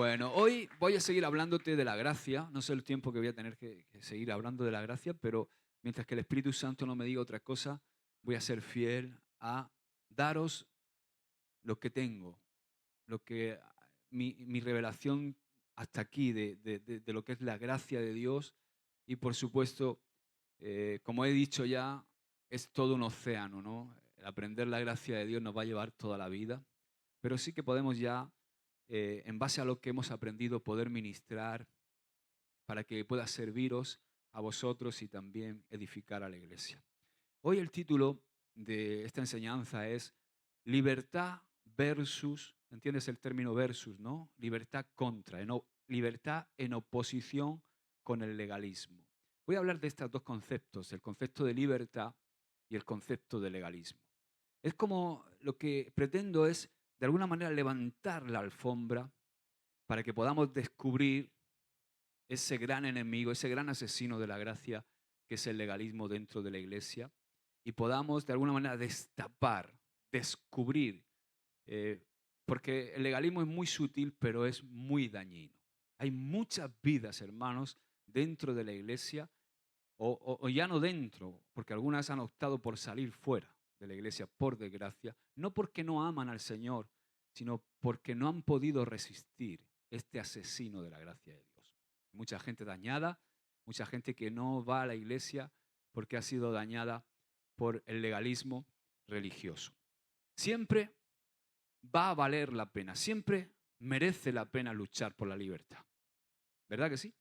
Bueno, hoy voy a seguir hablándote de la gracia. No sé el tiempo que voy a tener que seguir hablando de la gracia, pero mientras que el Espíritu Santo no me diga otra cosa, voy a ser fiel a daros lo que tengo, lo que mi revelación hasta aquí de lo que es la gracia de Dios. Y por supuesto, como he dicho ya, es todo un océano, ¿no? El aprender la gracia de Dios nos va a llevar toda la vida, pero sí que podemos ya, en base a lo que hemos aprendido, poder ministrar para que pueda serviros a vosotros y también edificar a la iglesia. Hoy el título de esta enseñanza es Libertad versus, ¿entiendes el término versus, no? Libertad contra, libertad en oposición con el legalismo. Voy a hablar de estos dos conceptos, el concepto de libertad y el concepto de legalismo. Es como lo que pretendo es, de alguna manera, levantar la alfombra para que podamos descubrir ese gran enemigo, ese gran asesino de la gracia que es el legalismo dentro de la iglesia, y podamos de alguna manera destapar, descubrir, porque el legalismo es muy sutil, pero es muy dañino. Hay muchas vidas, hermanos, dentro de la iglesia, o ya no dentro, porque algunas han optado por salir fuera de la iglesia, por desgracia, no porque no aman al Señor, sino porque no han podido resistir este asesino de la gracia de Dios. Mucha gente dañada, mucha gente que no va a la iglesia porque ha sido dañada por el legalismo religioso. Siempre va a valer la pena, siempre merece la pena luchar por la libertad. ¿Verdad que sí?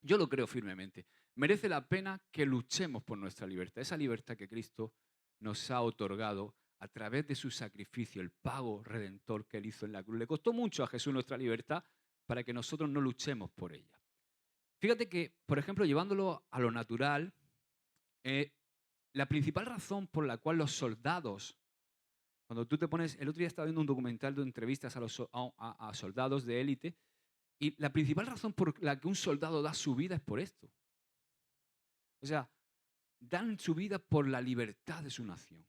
Yo lo creo firmemente. Merece la pena que luchemos por nuestra libertad, esa libertad que Cristo nos ha otorgado a través de su sacrificio, el pago redentor que Él hizo en la cruz. Le costó mucho a Jesús nuestra libertad para que nosotros no luchemos por ella. Fíjate que, por ejemplo, llevándolo a lo natural, la principal razón por la cual los soldados, cuando tú te pones, el otro día estaba viendo un documental de entrevistas a soldados de élite, y la principal razón por la que un soldado da su vida es por esto. O sea, dan su vida por la libertad de su nación,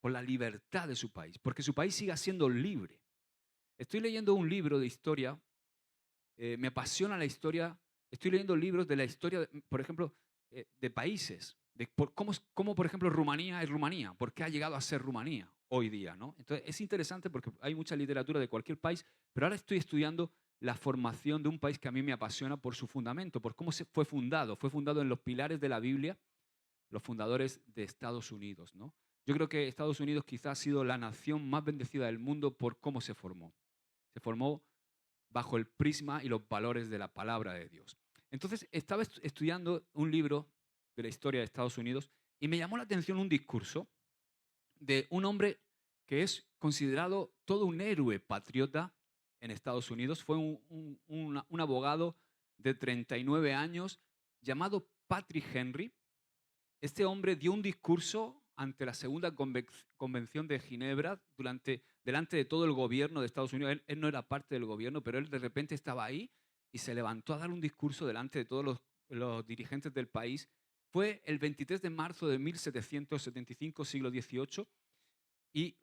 por la libertad de su país, porque su país siga siendo libre. Estoy leyendo un libro de historia, me apasiona la historia, estoy leyendo libros de la historia, por ejemplo, de países, de cómo, por ejemplo, Rumanía es Rumanía, por qué ha llegado a ser Rumanía hoy día, ¿no? Entonces, es interesante porque hay mucha literatura de cualquier país, pero ahora estoy estudiando la formación de un país que a mí me apasiona por su fundamento, por cómo fue fundado. Fue fundado en los pilares de la Biblia, los fundadores de Estados Unidos, ¿no? Yo creo que Estados Unidos quizás ha sido la nación más bendecida del mundo por cómo se formó. Se formó bajo el prisma y los valores de la palabra de Dios. Entonces, estaba estudiando un libro de la historia de Estados Unidos y me llamó la atención un discurso de un hombre que es considerado todo un héroe patriota en Estados Unidos. Fue un abogado de 39 años llamado Patrick Henry. Este hombre dio un discurso ante la Segunda Convención de Ginebra delante de todo el gobierno de Estados Unidos. Él no era parte del gobierno, pero él de repente estaba ahí y se levantó a dar un discurso delante de todos los dirigentes del país. Fue el 23 de marzo de 1775, siglo XVIII, y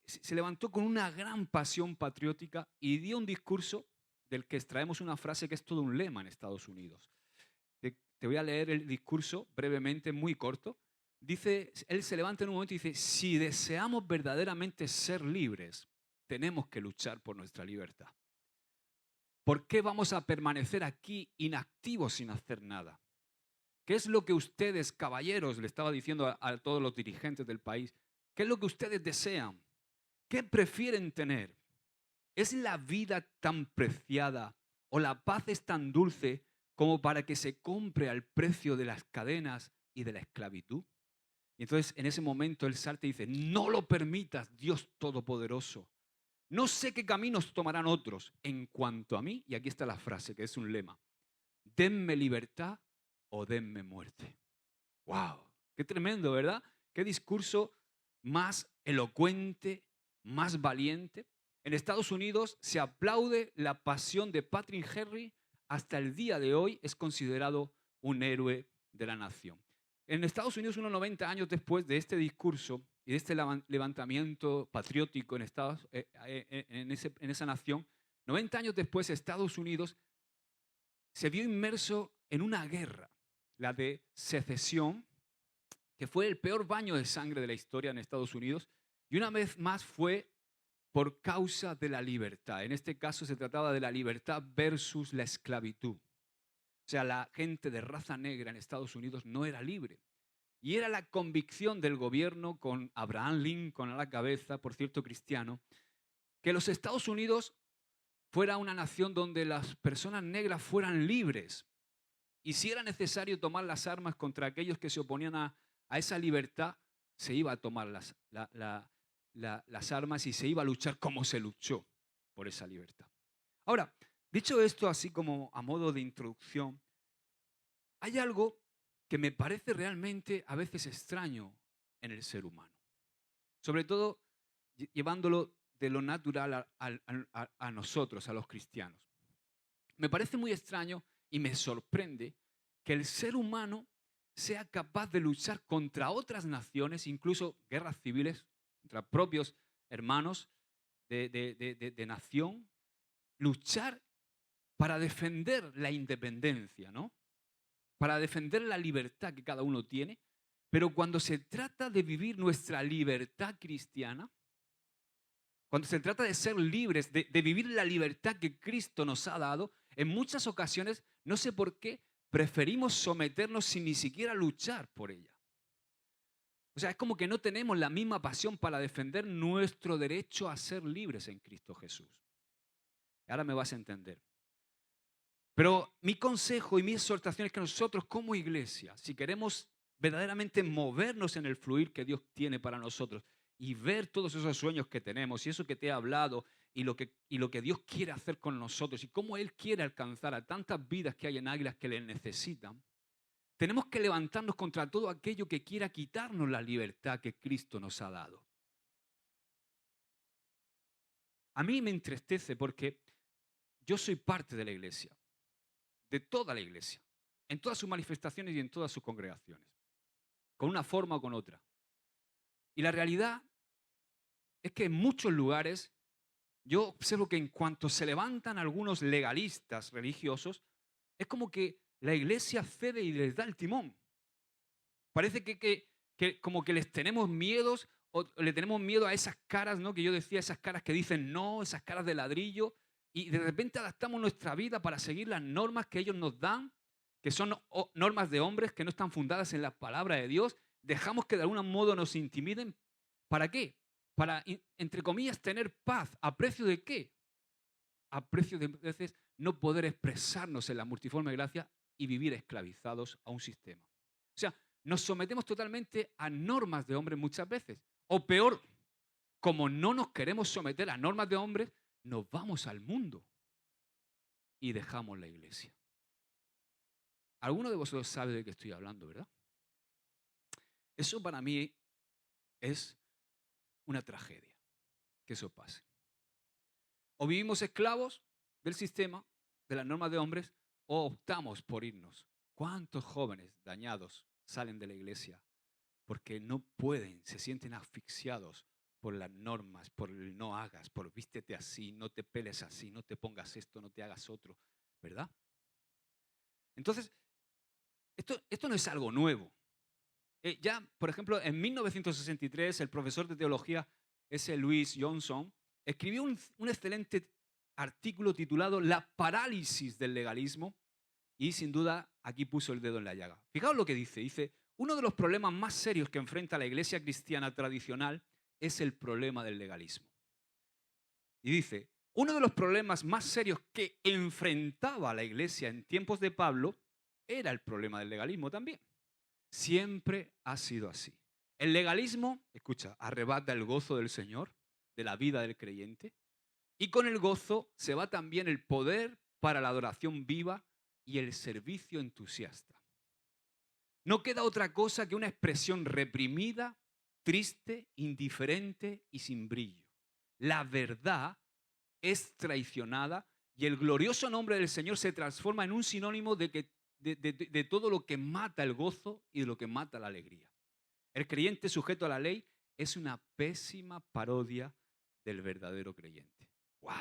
se levantó con una gran pasión patriótica y dio un discurso del que extraemos una frase que es todo un lema en Estados Unidos. Te voy a leer el discurso brevemente, muy corto. Dice, él se levanta en un momento y dice, si deseamos verdaderamente ser libres, tenemos que luchar por nuestra libertad. ¿Por qué vamos a permanecer aquí inactivos sin hacer nada? ¿Qué es lo que ustedes, caballeros, le estaba diciendo a todos los dirigentes del país? ¿Qué es lo que ustedes desean? ¿Qué prefieren tener? ¿Es la vida tan preciada o la paz es tan dulce como para que se compre al precio de las cadenas y de la esclavitud? Y entonces en ese momento él salta y dice, no lo permitas, Dios Todopoderoso. No sé qué caminos tomarán otros. En cuanto a mí, y aquí está la frase que es un lema, denme libertad o denme muerte. ¡Wow! ¡Qué tremendo!, ¿verdad? ¡Qué discurso más elocuente, más valiente! En Estados Unidos se aplaude la pasión de Patrick Henry. Hasta el día de hoy es considerado un héroe de la nación. En Estados Unidos, unos 90 años después de este discurso y de este levantamiento patriótico en esa nación, 90 años después, Estados Unidos se vio inmerso en una guerra, la de secesión, que fue el peor baño de sangre de la historia en Estados Unidos, y una vez más fue por causa de la libertad. En este caso se trataba de la libertad versus la esclavitud. O sea, la gente de raza negra en Estados Unidos no era libre. Y era la convicción del gobierno, con Abraham Lincoln a la cabeza, por cierto cristiano, que los Estados Unidos fuera una nación donde las personas negras fueran libres. Y si era necesario tomar las armas contra aquellos que se oponían a esa libertad, se iba a tomar las armas y se iba a luchar como se luchó por esa libertad. Ahora, dicho esto así como a modo de introducción, hay algo que me parece realmente a veces extraño en el ser humano. Sobre todo llevándolo de lo natural a nosotros, a los cristianos. Me parece muy extraño y me sorprende que el ser humano sea capaz de luchar contra otras naciones, incluso guerras civiles, contra propios hermanos de nación, luchar para defender la independencia, ¿no? Para defender la libertad que cada uno tiene, pero cuando se trata de vivir nuestra libertad cristiana, cuando se trata de ser libres, de vivir la libertad que Cristo nos ha dado, en muchas ocasiones, no sé por qué, preferimos someternos sin ni siquiera luchar por ella. O sea, es como que no tenemos la misma pasión para defender nuestro derecho a ser libres en Cristo Jesús. Ahora me vas a entender. Pero mi consejo y mi exhortación es que nosotros como iglesia, si queremos verdaderamente movernos en el fluir que Dios tiene para nosotros y ver todos esos sueños que tenemos y eso que te he hablado y lo que Dios quiere hacer con nosotros y cómo Él quiere alcanzar a tantas vidas que hay en Águilas que le necesitan, tenemos que levantarnos contra todo aquello que quiera quitarnos la libertad que Cristo nos ha dado. A mí me entristece porque yo soy parte de la iglesia, de toda la iglesia, en todas sus manifestaciones y en todas sus congregaciones, con una forma o con otra. Y la realidad es que en muchos lugares yo observo que en cuanto se levantan algunos legalistas religiosos, es como que la iglesia cede y les da el timón. Parece que como que les tenemos miedos o le tenemos miedo a esas caras, ¿no? Que yo decía, esas caras que dicen no, esas caras de ladrillo, y de repente adaptamos nuestra vida para seguir las normas que ellos nos dan, que son normas de hombres que no están fundadas en la palabra de Dios. Dejamos que de algún modo nos intimiden. ¿Para qué? Para, entre comillas, tener paz. ¿A precio de qué? A precio de, veces, no poder expresarnos en la multiforme gracia y vivir esclavizados a un sistema. O sea, nos sometemos totalmente a normas de hombres muchas veces. O peor, como no nos queremos someter a normas de hombres, nos vamos al mundo y dejamos la iglesia. Alguno de vosotros sabe de qué estoy hablando, ¿verdad? Eso para mí es una tragedia, que eso pase. O vivimos esclavos del sistema, de las normas de hombres, o optamos por irnos. ¿Cuántos jóvenes dañados salen de la iglesia porque no pueden, se sienten asfixiados por las normas, por el no hagas, por vístete así, no te peles así, no te pongas esto, no te hagas otro, ¿verdad? Entonces, esto no es algo nuevo. Ya, por ejemplo, en 1963, el profesor de teología S. Louis Johnson escribió un excelente artículo titulado La parálisis del legalismo y sin duda aquí puso el dedo en la llaga. Fijaos lo que dice. Dice, uno de los problemas más serios que enfrenta la iglesia cristiana tradicional es el problema del legalismo. Y dice, uno de los problemas más serios que enfrentaba la iglesia en tiempos de Pablo era el problema del legalismo también. Siempre ha sido así. El legalismo, escucha, arrebata el gozo del Señor, de la vida del creyente, y con el gozo se va también el poder para la adoración viva y el servicio entusiasta. No queda otra cosa que una expresión reprimida, triste, indiferente y sin brillo. La verdad es traicionada y el glorioso nombre del Señor se transforma en un sinónimo de todo lo que mata el gozo y de lo que mata la alegría. El creyente sujeto a la ley es una pésima parodia del verdadero creyente. ¡Wow!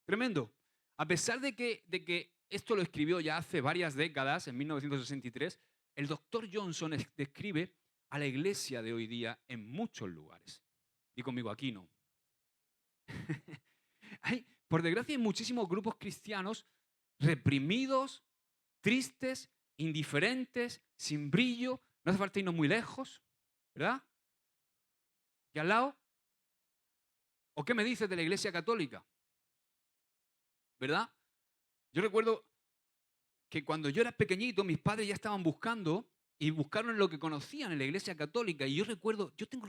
Tremendo. A pesar de que esto lo escribió ya hace varias décadas, en 1963, el doctor Johnson describe a la iglesia de hoy día en muchos lugares. Y conmigo, aquí no. Por desgracia, hay muchísimos grupos cristianos reprimidos, tristes, indiferentes, sin brillo. No hace falta irnos muy lejos, ¿verdad? ¿Y al lado? ¿O qué me dices de la Iglesia Católica? ¿Verdad? Yo recuerdo que cuando yo era pequeñito, mis padres ya estaban buscando y buscaron lo que conocían en la Iglesia Católica. Y yo recuerdo, yo tengo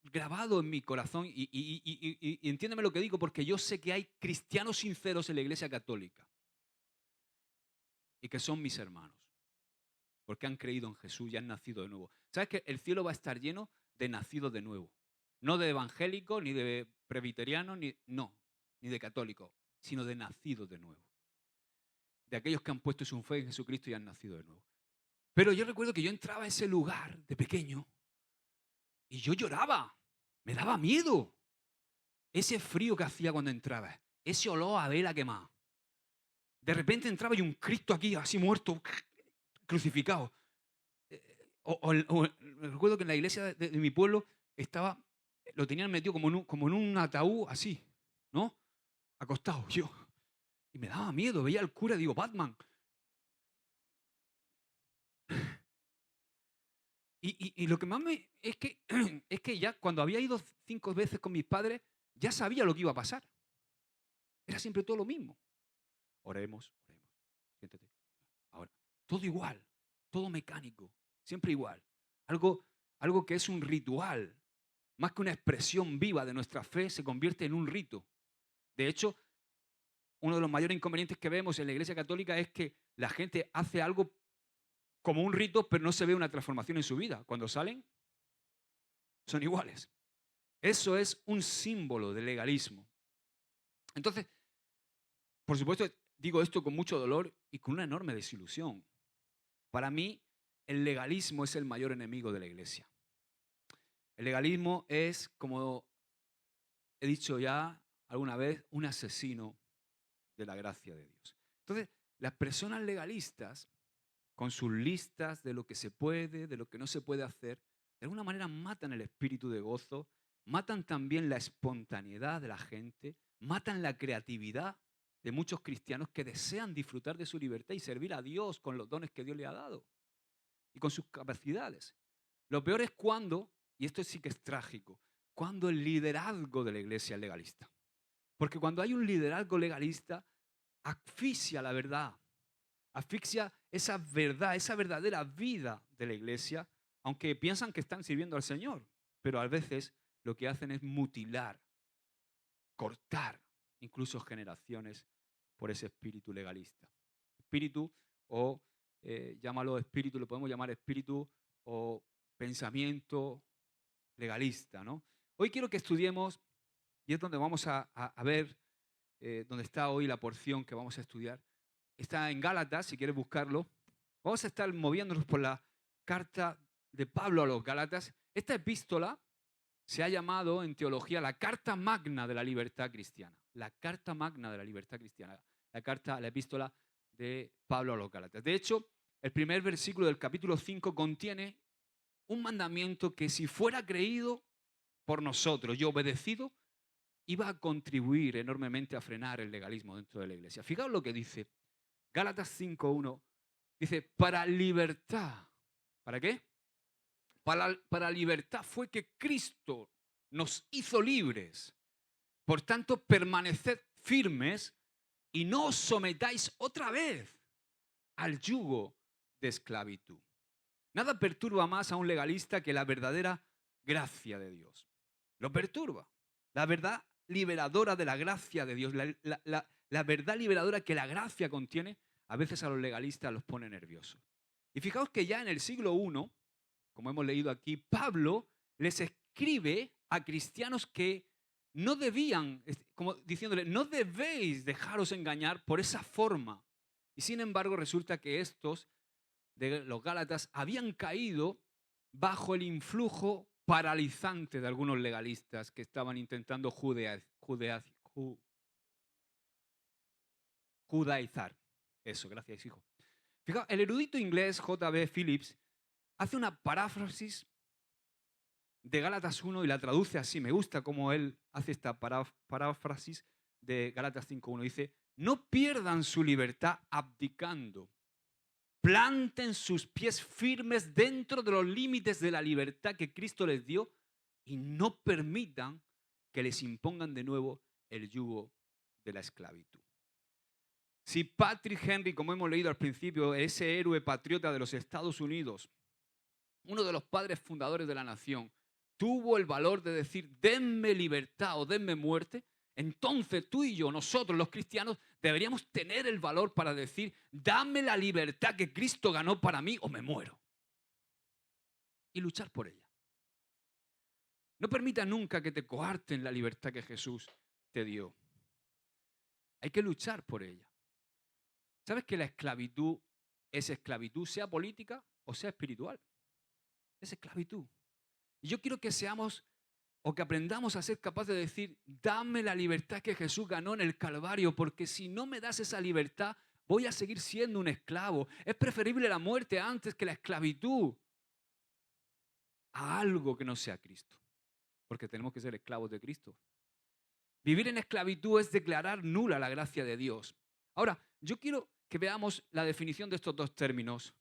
grabado en mi corazón, y entiéndeme lo que digo, porque yo sé que hay cristianos sinceros en la Iglesia Católica y que son mis hermanos, porque han creído en Jesús y han nacido de nuevo. ¿Sabes que el cielo va a estar lleno de nacidos de nuevo? No de evangélicos, ni de presbiterianos, ni de católicos, sino de nacidos de nuevo. De aquellos que han puesto su fe en Jesucristo y han nacido de nuevo. Pero yo recuerdo que yo entraba a ese lugar de pequeño y yo lloraba, me daba miedo. Ese frío que hacía cuando entraba, ese olor a vela quemada. De repente entraba y un Cristo aquí, así muerto, crucificado. Recuerdo que en la iglesia de mi pueblo lo tenían metido como en un ataúd así, ¿no? Acostado yo. Y me daba miedo, veía al cura y digo, Batman. Y lo que más es que ya cuando había ido 5 veces con mis padres, ya sabía lo que iba a pasar. Era siempre todo lo mismo. Oremos, siéntate. Ahora, todo igual, todo mecánico, siempre igual. Algo que es un ritual, más que una expresión viva de nuestra fe, se convierte en un rito. De hecho, uno de los mayores inconvenientes que vemos en la Iglesia Católica es que la gente hace algo como un rito, pero no se ve una transformación en su vida. Cuando salen, son iguales. Eso es un símbolo de legalismo. Entonces, por supuesto, digo esto con mucho dolor y con una enorme desilusión. Para mí, el legalismo es el mayor enemigo de la Iglesia. El legalismo es, como he dicho ya alguna vez, un asesino de la gracia de Dios. Entonces, las personas legalistas, con sus listas de lo que se puede, de lo que no se puede hacer, de alguna manera matan el espíritu de gozo, matan también la espontaneidad de la gente, matan la creatividad de muchos cristianos que desean disfrutar de su libertad y servir a Dios con los dones que Dios le ha dado y con sus capacidades. Lo peor es cuando, y esto sí que es trágico, cuando el liderazgo de la iglesia es legalista. Porque cuando hay un liderazgo legalista, asfixia la verdad, asfixia esa verdad, esa verdadera vida de la iglesia, aunque piensan que están sirviendo al Señor, pero a veces lo que hacen es mutilar, cortar incluso generaciones por ese espíritu legalista. Espíritu o, llámalo espíritu, lo podemos llamar espíritu o pensamiento legalista, ¿no? Hoy quiero que estudiemos, y es donde vamos a ver, donde está hoy la porción que vamos a estudiar. Está en Gálatas, si quieres buscarlo. Vamos a estar moviéndonos por la carta de Pablo a los Gálatas. Esta epístola se ha llamado en teología la carta magna de la libertad cristiana. La carta magna de la libertad cristiana. La epístola de Pablo a los Gálatas. De hecho, el primer versículo del capítulo 5 contiene un mandamiento que, si fuera creído por nosotros y obedecido, iba a contribuir enormemente a frenar el legalismo dentro de la iglesia. Fijaos lo que dice Gálatas 5:1. Dice, para libertad. ¿Para qué? Para libertad fue que Cristo nos hizo libres. Por tanto, permaneced firmes y no os sometáis otra vez al yugo de esclavitud. Nada perturba más a un legalista que la verdadera gracia de Dios. Lo perturba. La verdad liberadora de la gracia de Dios, la verdad liberadora que la gracia contiene, a veces a los legalistas los pone nerviosos. Y fijaos que ya en el siglo I, como hemos leído aquí, Pablo les escribe a cristianos que no debían, como diciéndole, no debéis dejaros engañar por esa forma. Y sin embargo resulta que estos de los Gálatas habían caído bajo el influjo paralizante de algunos legalistas que estaban intentando judaizar. Eso, gracias, hijo. Fijaos, el erudito inglés J.B. Phillips hace una paráfrasis de Gálatas 1 y la traduce así. Me gusta cómo él hace esta paráfrasis de Gálatas 5.1. Dice, no pierdan su libertad abdicando. Planten sus pies firmes dentro de los límites de la libertad que Cristo les dio y no permitan que les impongan de nuevo el yugo de la esclavitud. Si Patrick Henry, como hemos leído al principio, ese héroe patriota de los Estados Unidos, uno de los padres fundadores de la nación, tuvo el valor de decir, denme libertad o denme muerte, entonces tú y yo, nosotros los cristianos, deberíamos tener el valor para decir, dame la libertad que Cristo ganó para mí o me muero. Y luchar por ella. No permita nunca que te coarten la libertad que Jesús te dio. Hay que luchar por ella. ¿Sabes que la esclavitud es esclavitud, sea política o sea espiritual? Es esclavitud. Y yo quiero que seamos o que aprendamos a ser capaces de decir, dame la libertad que Jesús ganó en el Calvario, porque si no me das esa libertad, voy a seguir siendo un esclavo. Es preferible la muerte antes que la esclavitud a algo que no sea Cristo, porque tenemos que ser esclavos de Cristo. Vivir en esclavitud es declarar nula la gracia de Dios. Ahora, yo quiero que veamos la definición de estos dos términos,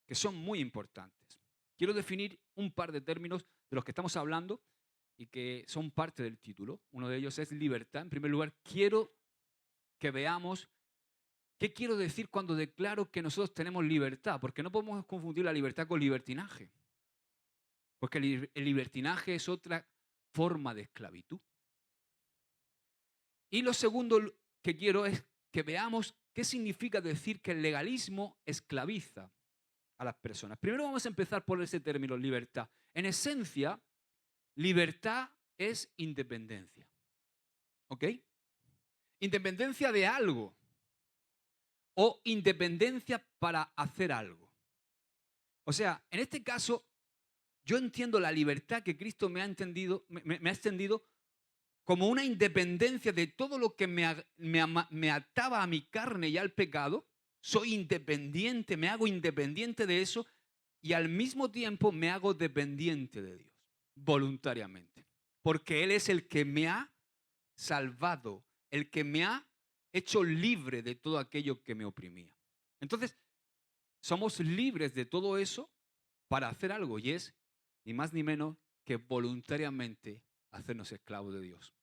que son muy importantes. Quiero definir un par de términos de los que estamos hablando y que son parte del título. Uno de ellos es libertad. En primer lugar, quiero que veamos qué quiero decir cuando declaro que nosotros tenemos libertad, porque no podemos confundir la libertad con libertinaje, porque el libertinaje es otra forma de esclavitud. Y lo segundo que quiero es que veamos qué significa decir que el legalismo esclaviza a las personas. Primero vamos a empezar por ese término, libertad. En esencia, libertad es independencia. ¿Ok? Independencia de algo o independencia para hacer algo. O sea, en este caso, yo entiendo la libertad que Cristo me ha extendido como una independencia de todo lo que me ataba a mi carne y al pecado. Soy independiente, me hago independiente de eso y al mismo tiempo me hago dependiente de Dios, voluntariamente. Porque Él es el que me ha salvado, el que me ha hecho libre de todo aquello que me oprimía. Entonces, somos libres de todo eso para hacer algo y es ni más ni menos que voluntariamente hacernos esclavos de Dios.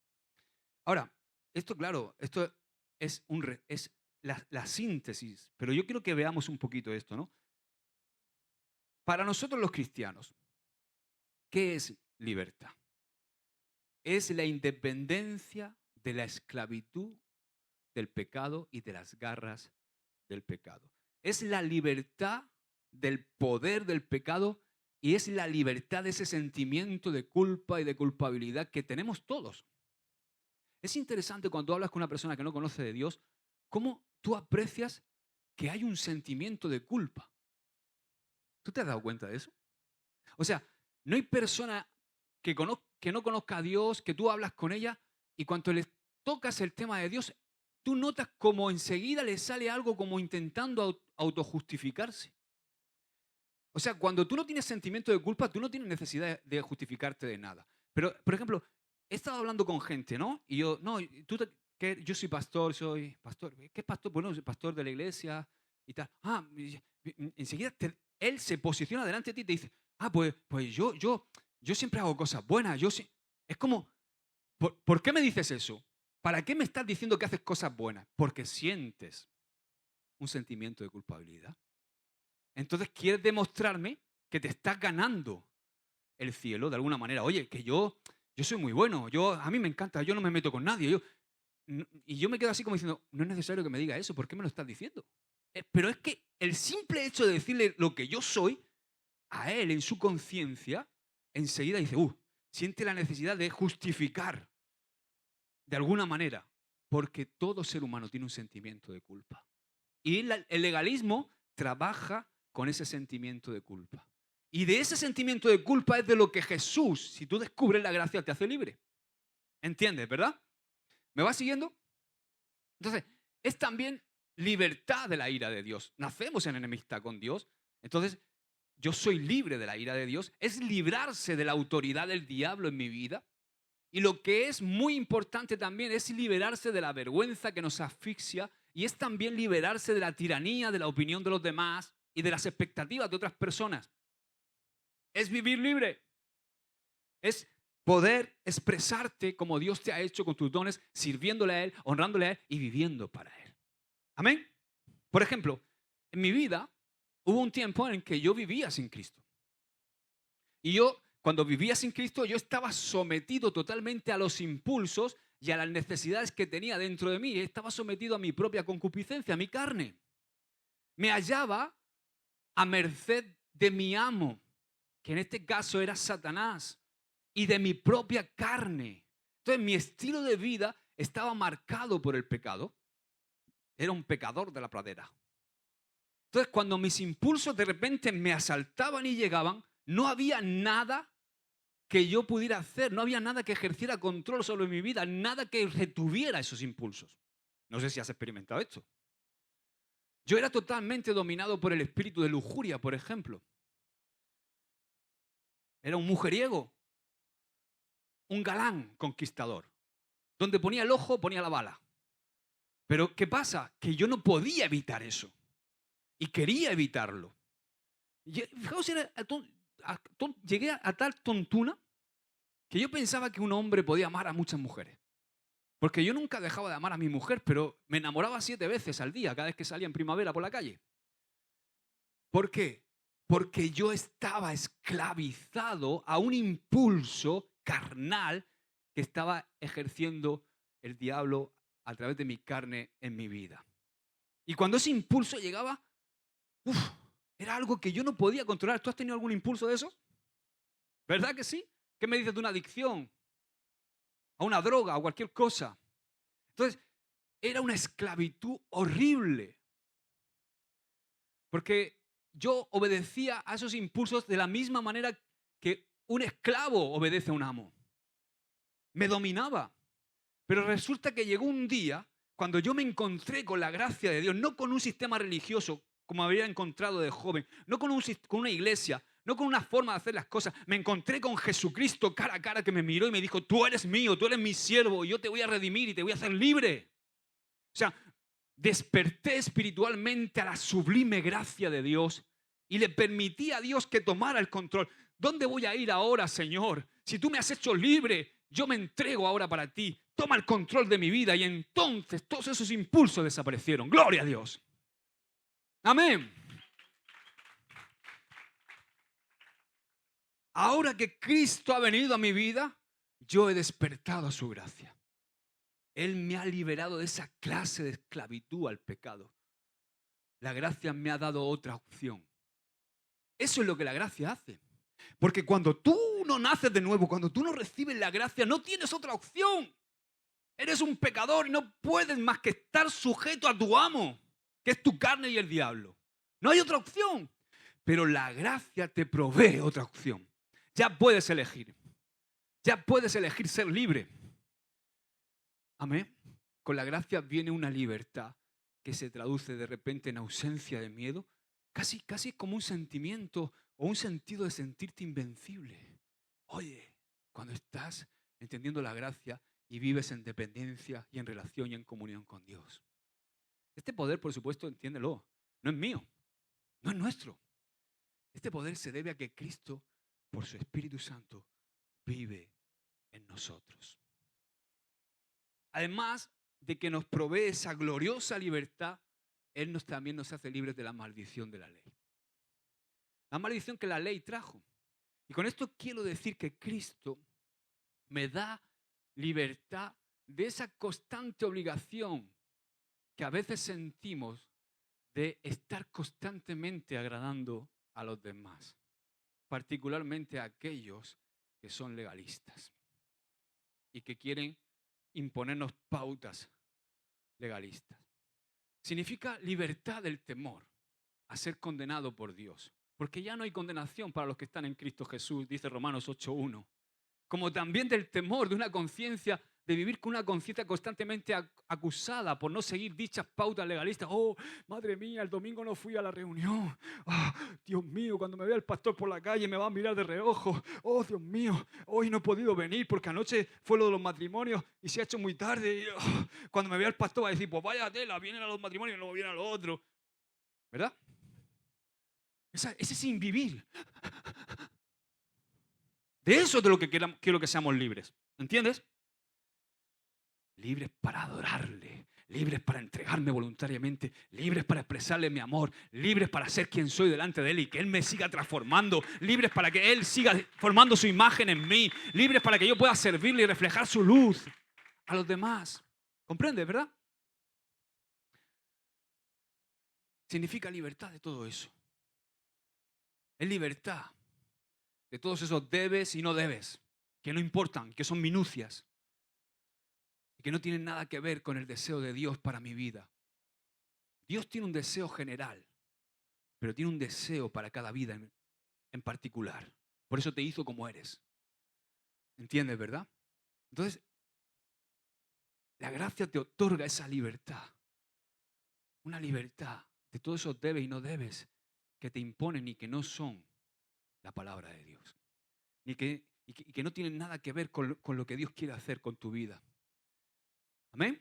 Ahora, esto claro, esto es la síntesis, pero yo quiero que veamos un poquito esto, ¿no? Para nosotros los cristianos, ¿qué es libertad? Es la independencia de la esclavitud del pecado y de las garras del pecado. Es la libertad del poder del pecado y es la libertad de ese sentimiento de culpa y de culpabilidad que tenemos todos. Es interesante cuando hablas con una persona que no conoce de Dios, cómo tú aprecias que hay un sentimiento de culpa. ¿Tú te has dado cuenta de eso? O sea, no hay persona que no conozca a Dios, que tú hablas con ella y cuando le tocas el tema de Dios, tú notas como enseguida le sale algo como intentando autojustificarse. O sea, cuando tú no tienes sentimiento de culpa, tú no tienes necesidad de justificarte de nada. Pero, por ejemplo, he estado hablando con gente, ¿no? Y yo, no, yo soy pastor, ¿qué es pastor? Bueno, soy pastor de la iglesia y tal. Enseguida él se posiciona delante de ti y te dice, pues yo siempre hago cosas buenas. Es como, ¿por qué me dices eso? ¿Para qué me estás diciendo que haces cosas buenas? Porque sientes un sentimiento de culpabilidad. Entonces quieres demostrarme que te estás ganando el cielo de alguna manera. Oye, que yo soy muy bueno, a mí me encanta, yo no me meto con nadie. Y yo me quedo así como diciendo, no es necesario que me diga eso, ¿por qué me lo estás diciendo? Pero es que el simple hecho de decirle lo que yo soy, a él en su conciencia, enseguida dice, siente la necesidad de justificar de alguna manera, porque todo ser humano tiene un sentimiento de culpa. Y el legalismo trabaja con ese sentimiento de culpa. Y de ese sentimiento de culpa es de lo que Jesús, si tú descubres la gracia, te hace libre. ¿Entiendes, verdad? ¿Me vas siguiendo? Entonces, es también libertad de la ira de Dios. Nacemos en enemistad con Dios, entonces yo soy libre de la ira de Dios. Es librarse de la autoridad del diablo en mi vida. Y lo que es muy importante también es liberarse de la vergüenza que nos asfixia y es también liberarse de la tiranía, de la opinión de los demás y de las expectativas de otras personas. Es vivir libre. Es poder expresarte como Dios te ha hecho con tus dones, sirviéndole a Él, honrándole a Él y viviendo para Él. Amén. Por ejemplo, en mi vida hubo un tiempo en que yo vivía sin Cristo. Y cuando vivía sin Cristo, yo estaba sometido totalmente a los impulsos y a las necesidades que tenía dentro de mí. Estaba sometido a mi propia concupiscencia, a mi carne. Me hallaba a merced de mi amo, que en este caso era Satanás, y de mi propia carne. Entonces mi estilo de vida estaba marcado por el pecado. Era un pecador de la pradera. Entonces cuando mis impulsos de repente me asaltaban y llegaban, no había nada que yo pudiera hacer, no había nada que ejerciera control sobre mi vida, nada que retuviera esos impulsos. No sé si has experimentado esto. Yo era totalmente dominado por el espíritu de lujuria, por ejemplo. Era un mujeriego, un galán conquistador. Donde ponía el ojo, ponía la bala. Pero ¿qué pasa? Que yo no podía evitar eso. Y quería evitarlo. Fijaos, llegué a tal tontuna que yo pensaba que un hombre podía amar a muchas mujeres. Porque yo nunca dejaba de amar a mi mujer, pero me enamoraba 7 veces al día, cada vez que salía en primavera por la calle. ¿Por qué? Porque yo estaba esclavizado a un impulso carnal que estaba ejerciendo el diablo a través de mi carne en mi vida. Y cuando ese impulso llegaba, era algo que yo no podía controlar. ¿Tú has tenido algún impulso de esos? ¿Verdad que sí? ¿Qué me dices de una adicción? A una droga o cualquier cosa. Entonces, era una esclavitud horrible. Porque yo obedecía a esos impulsos de la misma manera que un esclavo obedece a un amo. Me dominaba. Pero resulta que llegó un día cuando yo me encontré con la gracia de Dios, no con un sistema religioso como había encontrado de joven, no con una iglesia, no con una forma de hacer las cosas. Me encontré con Jesucristo cara a cara que me miró y me dijo, tú eres mío, tú eres mi siervo, y yo te voy a redimir y te voy a hacer libre. O sea, desperté espiritualmente a la sublime gracia de Dios y le permití a Dios que tomara el control. ¿Dónde voy a ir ahora, Señor? Si tú me has hecho libre, yo me entrego ahora para ti. Toma el control de mi vida. Y entonces todos esos impulsos desaparecieron. ¡Gloria a Dios! Amén. Ahora que Cristo ha venido a mi vida, yo he despertado a su gracia. Él me ha liberado de esa clase de esclavitud al pecado. La gracia me ha dado otra opción. Eso es lo que la gracia hace. Porque cuando tú no naces de nuevo, cuando tú no recibes la gracia, no tienes otra opción. Eres un pecador y no puedes más que estar sujeto a tu amo, que es tu carne y el diablo. No hay otra opción. Pero la gracia te provee otra opción. Ya puedes elegir. Ya puedes elegir ser libre. Amén. Con la gracia viene una libertad que se traduce de repente en ausencia de miedo. Casi como un sentimiento o un sentido de sentirte invencible. Oye, cuando estás entendiendo la gracia y vives en dependencia y en relación y en comunión con Dios. Este poder, por supuesto, entiéndelo, no es mío, no es nuestro. Este poder se debe a que Cristo, por su Espíritu Santo, vive en nosotros. Además de que nos provee esa gloriosa libertad, Él también nos hace libres de la maldición de la ley. La maldición que la ley trajo. Y con esto quiero decir que Cristo me da libertad de esa constante obligación que a veces sentimos de estar constantemente agradando a los demás, particularmente a aquellos que son legalistas y que quieren imponernos pautas legalistas. Significa libertad del temor a ser condenado por Dios, porque ya no hay condenación para los que están en Cristo Jesús, dice Romanos 8:1, como también del temor de una conciencia de vivir con una conciencia constantemente acusada por no seguir dichas pautas legalistas. Oh, madre mía, el domingo no fui a la reunión. Oh, Dios mío, cuando me vea el pastor por la calle me va a mirar de reojo. Oh, Dios mío, hoy no he podido venir porque anoche fue lo de los matrimonios y se ha hecho muy tarde. Y, cuando me vea el pastor va a decir, pues vaya tela, vienen a los matrimonios y luego vienen a los otros. ¿Verdad? Ese sin vivir. De eso es de lo que quiero que seamos libres. ¿Entiendes? Libres para adorarle, libres para entregarme voluntariamente, libres para expresarle mi amor, libres para ser quien soy delante de Él y que Él me siga transformando, libres para que Él siga formando su imagen en mí, libres para que yo pueda servirle y reflejar su luz a los demás. ¿Comprendes, verdad? Significa libertad de todo eso. Es libertad de todos esos debes y no debes, que no importan, que son minucias. Que no tienen nada que ver con el deseo de Dios para mi vida. Dios tiene un deseo general, pero tiene un deseo para cada vida en particular. Por eso te hizo como eres. ¿Entiendes, verdad? Entonces, la gracia te otorga esa libertad. Una libertad de todos esos debes y no debes que te imponen y que no son la palabra de Dios. Y que no tienen nada que ver con lo que Dios quiere hacer con tu vida. ¿Amén?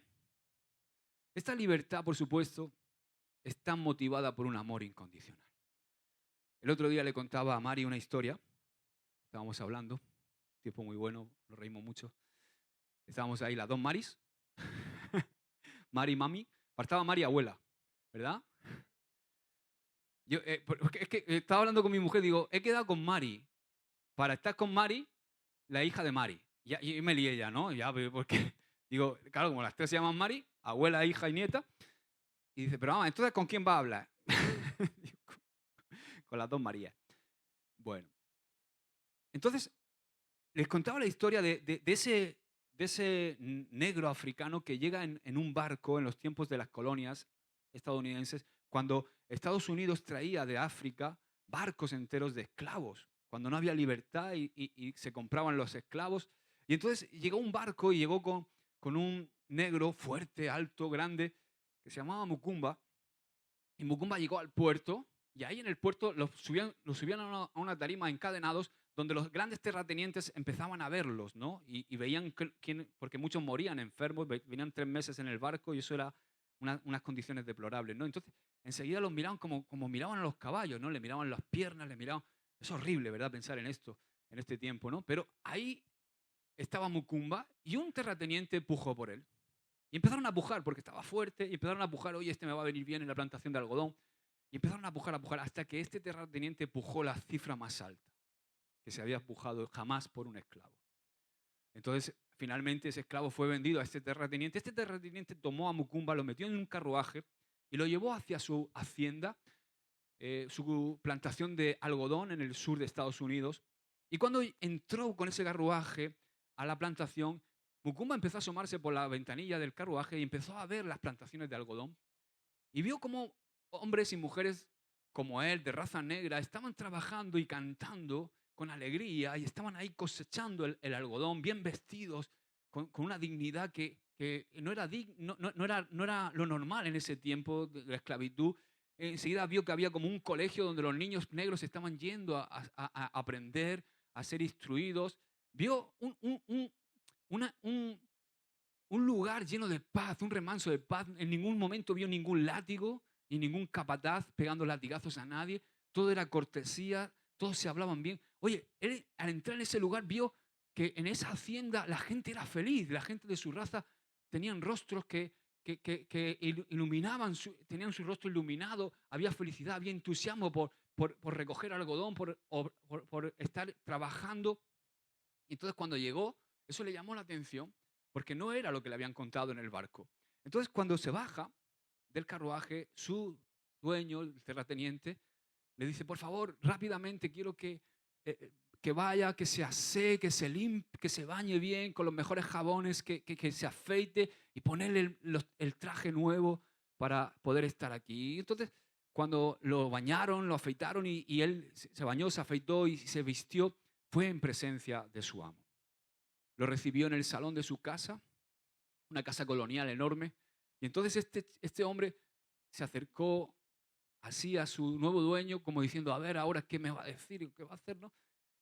Esta libertad, por supuesto, está motivada por un amor incondicional. El otro día le contaba a Mari una historia. Estábamos hablando, tiempo muy bueno, nos reímos mucho. Estábamos ahí las dos Maris, Mari y Mami. Faltaba Mari abuela, ¿verdad? Yo, es que estaba hablando con mi mujer, digo, he quedado con Mari para estar con Mari, la hija de Mari. Y me lié ya, ¿no? Ya, porque digo, claro, como las tres se llaman Mari, abuela, hija y nieta. Y dice, pero mamá, entonces ¿con quién va a hablar? Con las dos Marías. Bueno. Entonces, les contaba la historia de ese negro africano que llega en un barco en los tiempos de las colonias estadounidenses, cuando Estados Unidos traía de África barcos enteros de esclavos, cuando no había libertad y se compraban los esclavos. Y entonces llegó un barco y llegó con un negro fuerte, alto, grande, que se llamaba Mukumba. Y Mukumba llegó al puerto y ahí en el puerto los subían a una tarima encadenados donde los grandes terratenientes empezaban a verlos, ¿no? Y veían porque muchos morían enfermos, venían 3 meses en el barco y eso era unas condiciones deplorables, ¿no? Entonces enseguida los miraban como miraban a los caballos, ¿no? Le miraban las piernas, le miraban. Es horrible, ¿verdad? Pensar en esto, en este tiempo, ¿no? Pero ahí estaba Mukumba y un terrateniente pujó por él. Y empezaron a pujar porque estaba fuerte y empezaron a pujar, oye, este me va a venir bien en la plantación de algodón. Y empezaron a pujar, hasta que este terrateniente pujó la cifra más alta que se había pujado jamás por un esclavo. Entonces, finalmente ese esclavo fue vendido a este terrateniente. Este terrateniente tomó a Mukumba, lo metió en un carruaje y lo llevó hacia su hacienda, su plantación de algodón en el sur de Estados Unidos. Y cuando entró con ese carruaje a la plantación, Mukumba empezó a asomarse por la ventanilla del carruaje y empezó a ver las plantaciones de algodón. Y vio cómo hombres y mujeres como él, de raza negra, estaban trabajando y cantando con alegría y estaban ahí cosechando el algodón, bien vestidos, con una dignidad que no era lo normal en ese tiempo de la esclavitud. Enseguida vio que había como un colegio donde los niños negros estaban yendo a aprender, a ser instruidos. Vio un lugar lleno de paz, un remanso de paz. En ningún momento vio ningún látigo ni ningún capataz pegando latigazos a nadie. Todo era cortesía, todos se hablaban bien. Oye, él al entrar en ese lugar vio que en esa hacienda la gente era feliz, la gente de su raza tenían rostros que iluminaban, tenían su rostro iluminado, había felicidad, había entusiasmo por recoger algodón, por estar trabajando. Y entonces cuando llegó, eso le llamó la atención, porque no era lo que le habían contado en el barco. Entonces cuando se baja del carruaje, su dueño, el terrateniente, le dice, por favor, rápidamente quiero que vaya, que se asee, que se limpie, que se bañe bien con los mejores jabones, que se afeite y ponerle el traje nuevo para poder estar aquí. Entonces, cuando lo bañaron, lo afeitaron y él se bañó, se afeitó y se vistió, fue en presencia de su amo. Lo recibió en el salón de su casa una casa colonial enorme. Y entonces este hombre se acercó así a su nuevo dueño, como diciendo, a ver, ahora qué me va a decir, qué va a hacer, ¿no?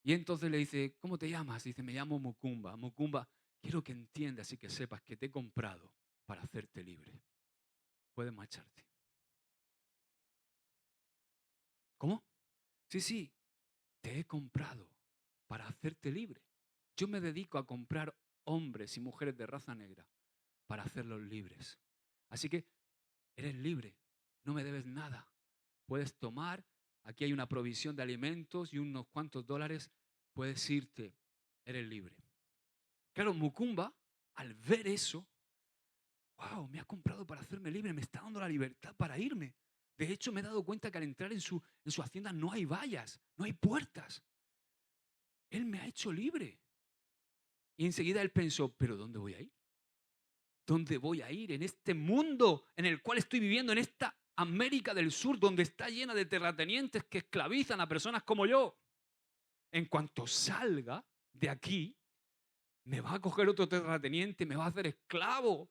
Y entonces le dice, ¿cómo te llamas? Dice, me llamo Mukumba. Mukumba, quiero que entiendas y que sepas que te he comprado para hacerte libre. Puedes marcharte. ¿Cómo? Sí, sí, te he comprado para hacerte libre. Yo me dedico a comprar hombres y mujeres de raza negra para hacerlos libres. Así que eres libre, no me debes nada. Puedes tomar, aquí hay una provisión de alimentos y unos cuantos dólares, puedes irte, eres libre. Claro, Mukumba, al ver eso, wow, me ha comprado para hacerme libre, me está dando la libertad para irme. De hecho, me he dado cuenta que al entrar en su hacienda no hay vallas, no hay puertas. Él me ha hecho libre. Y enseguida él pensó, ¿pero dónde voy a ir? ¿Dónde voy a ir? En este mundo en el cual estoy viviendo, en esta América del Sur, donde está llena de terratenientes que esclavizan a personas como yo. En cuanto salga de aquí, me va a coger otro terrateniente, me va a hacer esclavo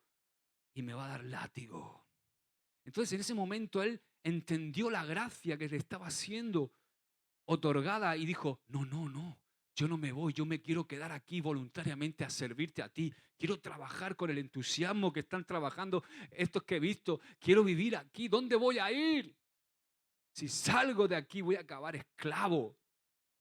y me va a dar látigo. Entonces en ese momento él entendió la gracia que le estaba siendo otorgada y dijo, no, no, no, yo no me voy, yo me quiero quedar aquí voluntariamente a servirte a ti. Quiero trabajar con el entusiasmo que están trabajando estos que he visto. Quiero vivir aquí. ¿Dónde voy a ir? Si salgo de aquí voy a acabar esclavo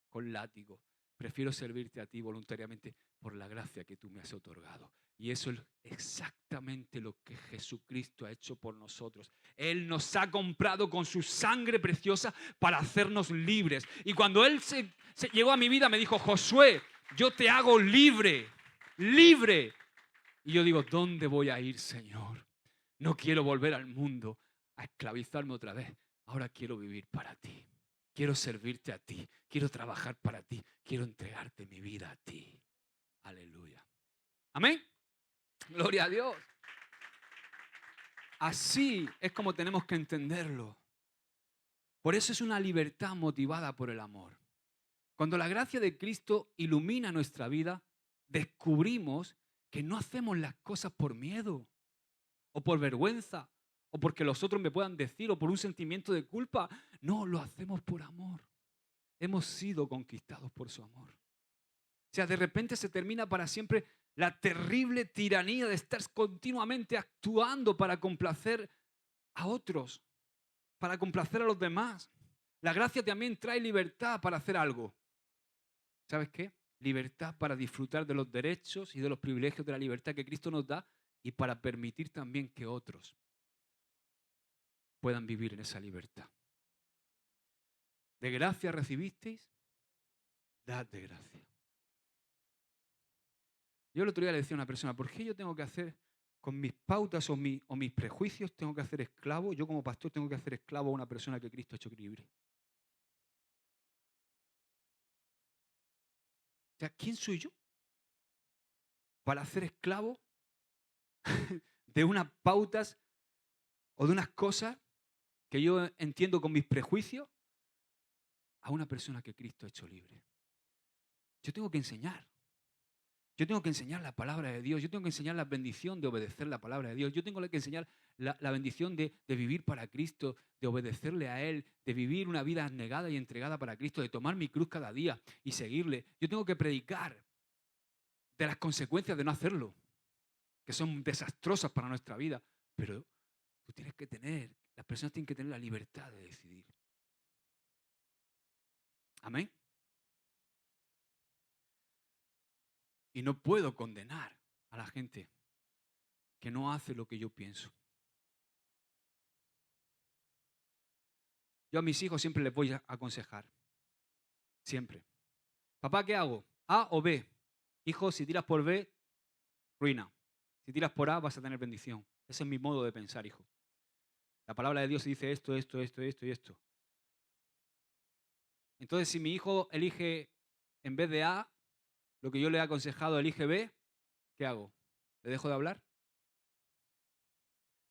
con látigo. Prefiero servirte a ti voluntariamente por la gracia que tú me has otorgado. Y eso es exactamente lo que Jesucristo ha hecho por nosotros. Él nos ha comprado con su sangre preciosa para hacernos libres. Y cuando Él se llegó a mi vida me dijo, Josué, yo te hago libre, libre. Y yo digo, ¿dónde voy a ir, Señor? No quiero volver al mundo a esclavizarme otra vez. Ahora quiero vivir para ti. Quiero servirte a ti, quiero trabajar para ti, quiero entregarte mi vida a ti. Aleluya. Amén. Gloria a Dios. Así es como tenemos que entenderlo. Por eso es una libertad motivada por el amor. Cuando la gracia de Cristo ilumina nuestra vida, descubrimos que no hacemos las cosas por miedo o por vergüenza o porque los otros me puedan decir o por un sentimiento de culpa. No, lo hacemos por amor. Hemos sido conquistados por su amor. O sea, de repente se termina para siempre la terrible tiranía de estar continuamente actuando para complacer a otros, para complacer a los demás. La gracia también trae libertad para hacer algo. ¿Sabes qué? Libertad para disfrutar de los derechos y de los privilegios de la libertad que Cristo nos da y para permitir también que otros puedan vivir en esa libertad. ¿De gracia recibisteis? Dad de gracia. Yo el otro día le decía a una persona, ¿por qué yo tengo que hacer con mis pautas o mis prejuicios, tengo que hacer esclavo? Yo como pastor tengo que hacer esclavo a una persona que Cristo ha hecho libre. O sea, ¿quién soy yo para hacer esclavo de unas pautas o de unas cosas que yo entiendo con mis prejuicios a una persona que Cristo ha hecho libre? Yo tengo que enseñar. Yo tengo que enseñar la palabra de Dios. Yo tengo que enseñar la bendición de obedecer la palabra de Dios. Yo tengo que enseñar la bendición de vivir para Cristo, de obedecerle a Él, de vivir una vida abnegada y entregada para Cristo, de tomar mi cruz cada día y seguirle. Yo tengo que predicar de las consecuencias de no hacerlo, que son desastrosas para nuestra vida. Pero tú tienes que tener, las personas tienen que tener la libertad de decidir. Amén. Y no puedo condenar a la gente que no hace lo que yo pienso. Yo a mis hijos siempre les voy a aconsejar. Siempre. Papá, ¿qué hago? ¿A o B? Hijo, si tiras por B, ruina. Si tiras por A, vas a tener bendición. Ese es mi modo de pensar, hijo. La palabra de Dios dice esto, esto, esto, esto y esto. Entonces, si mi hijo elige en vez de A, lo que yo le he aconsejado, elige B, ¿qué hago? ¿Le dejo de hablar?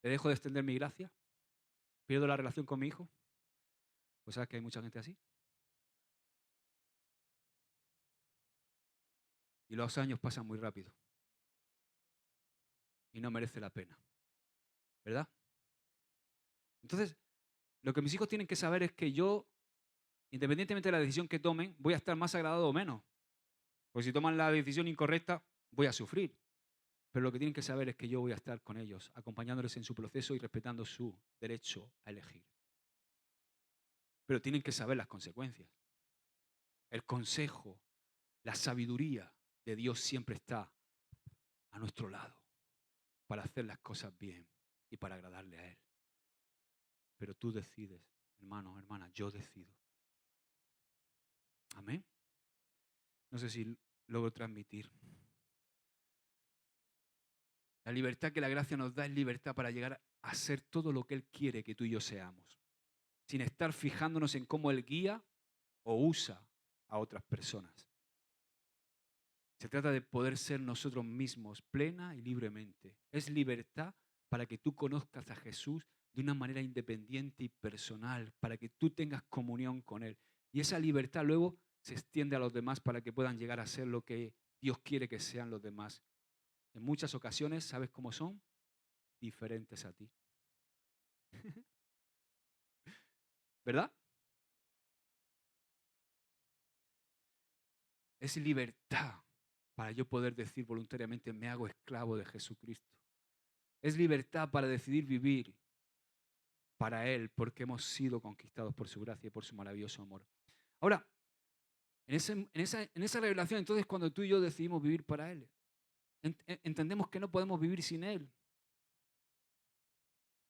¿Le dejo de extender mi gracia? ¿Pierdo la relación con mi hijo? Pues sabes que hay mucha gente así. Y los años pasan muy rápido. y no merece la pena. ¿Verdad? Entonces, lo que mis hijos tienen que saber es que yo, independientemente de la decisión que tomen, voy a estar más agradado o menos. Porque si toman la decisión incorrecta, voy a sufrir. Pero lo que tienen que saber es que yo voy a estar con ellos, acompañándoles en su proceso y respetando su derecho a elegir. Pero tienen que saber las consecuencias. El consejo, la sabiduría de Dios siempre está a nuestro lado para hacer las cosas bien y para agradarle a Él. Pero tú decides, hermano, hermana, yo decido. Amén. No sé si logro transmitir. La libertad que la gracia nos da es libertad para llegar a ser todo lo que Él quiere que tú y yo seamos, sin estar fijándonos en cómo Él guía o usa a otras personas. Se trata de poder ser nosotros mismos plena y libremente. Es libertad para que tú conozcas a Jesús de una manera independiente y personal, para que tú tengas comunión con Él. Y esa libertad luego se extiende a los demás para que puedan llegar a ser lo que Dios quiere que sean los demás. En muchas ocasiones, ¿sabes cómo son? Diferentes a ti. ¿Verdad? Es libertad para yo poder decir voluntariamente, me hago esclavo de Jesucristo. Es libertad para decidir vivir para Él, porque hemos sido conquistados por su gracia y por su maravilloso amor. Ahora, en esa revelación, entonces, cuando tú y yo decidimos vivir para Él, entendemos que no podemos vivir sin Él.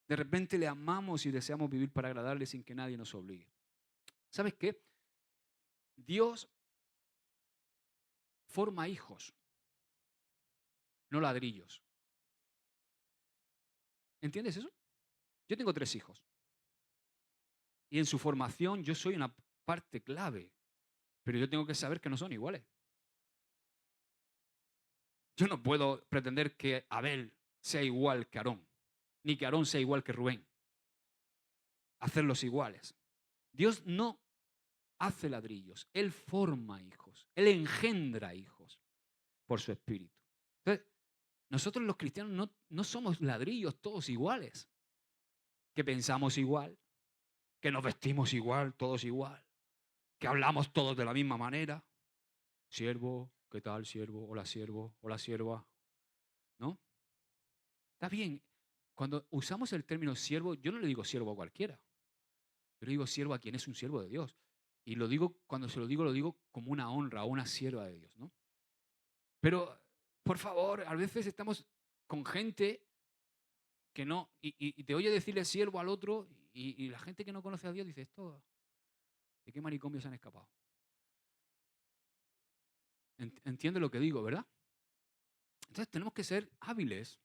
De repente le amamos y deseamos vivir para agradarle sin que nadie nos obligue. ¿Sabes qué? Dios forma hijos, no ladrillos. ¿Entiendes eso? Yo tengo 3 hijos. Y en su formación yo soy una parte clave. Pero yo tengo que saber que no son iguales. Yo no puedo pretender que Abel sea igual que Aarón, ni que Aarón sea igual que Rubén. Hacerlos iguales. Dios no hace ladrillos, Él forma hijos, Él engendra hijos por su espíritu. Entonces, nosotros los cristianos no somos ladrillos todos iguales, que pensamos igual, que nos vestimos igual, todos igual, que hablamos todos de la misma manera. Siervo, ¿qué tal, siervo? Hola, sierva. ¿No? Está bien. Cuando usamos el término siervo, yo no le digo siervo a cualquiera. Yo le digo siervo a quien es un siervo de Dios. Y lo digo, cuando se lo digo como una honra, o una sierva de Dios, ¿no? Pero, por favor, a veces estamos con gente que no, y te oye decirle siervo al otro, y la gente que no conoce a Dios dice, esto, ¿de qué manicomio se han escapado? Entiende lo que digo, ¿verdad? Entonces tenemos que ser hábiles.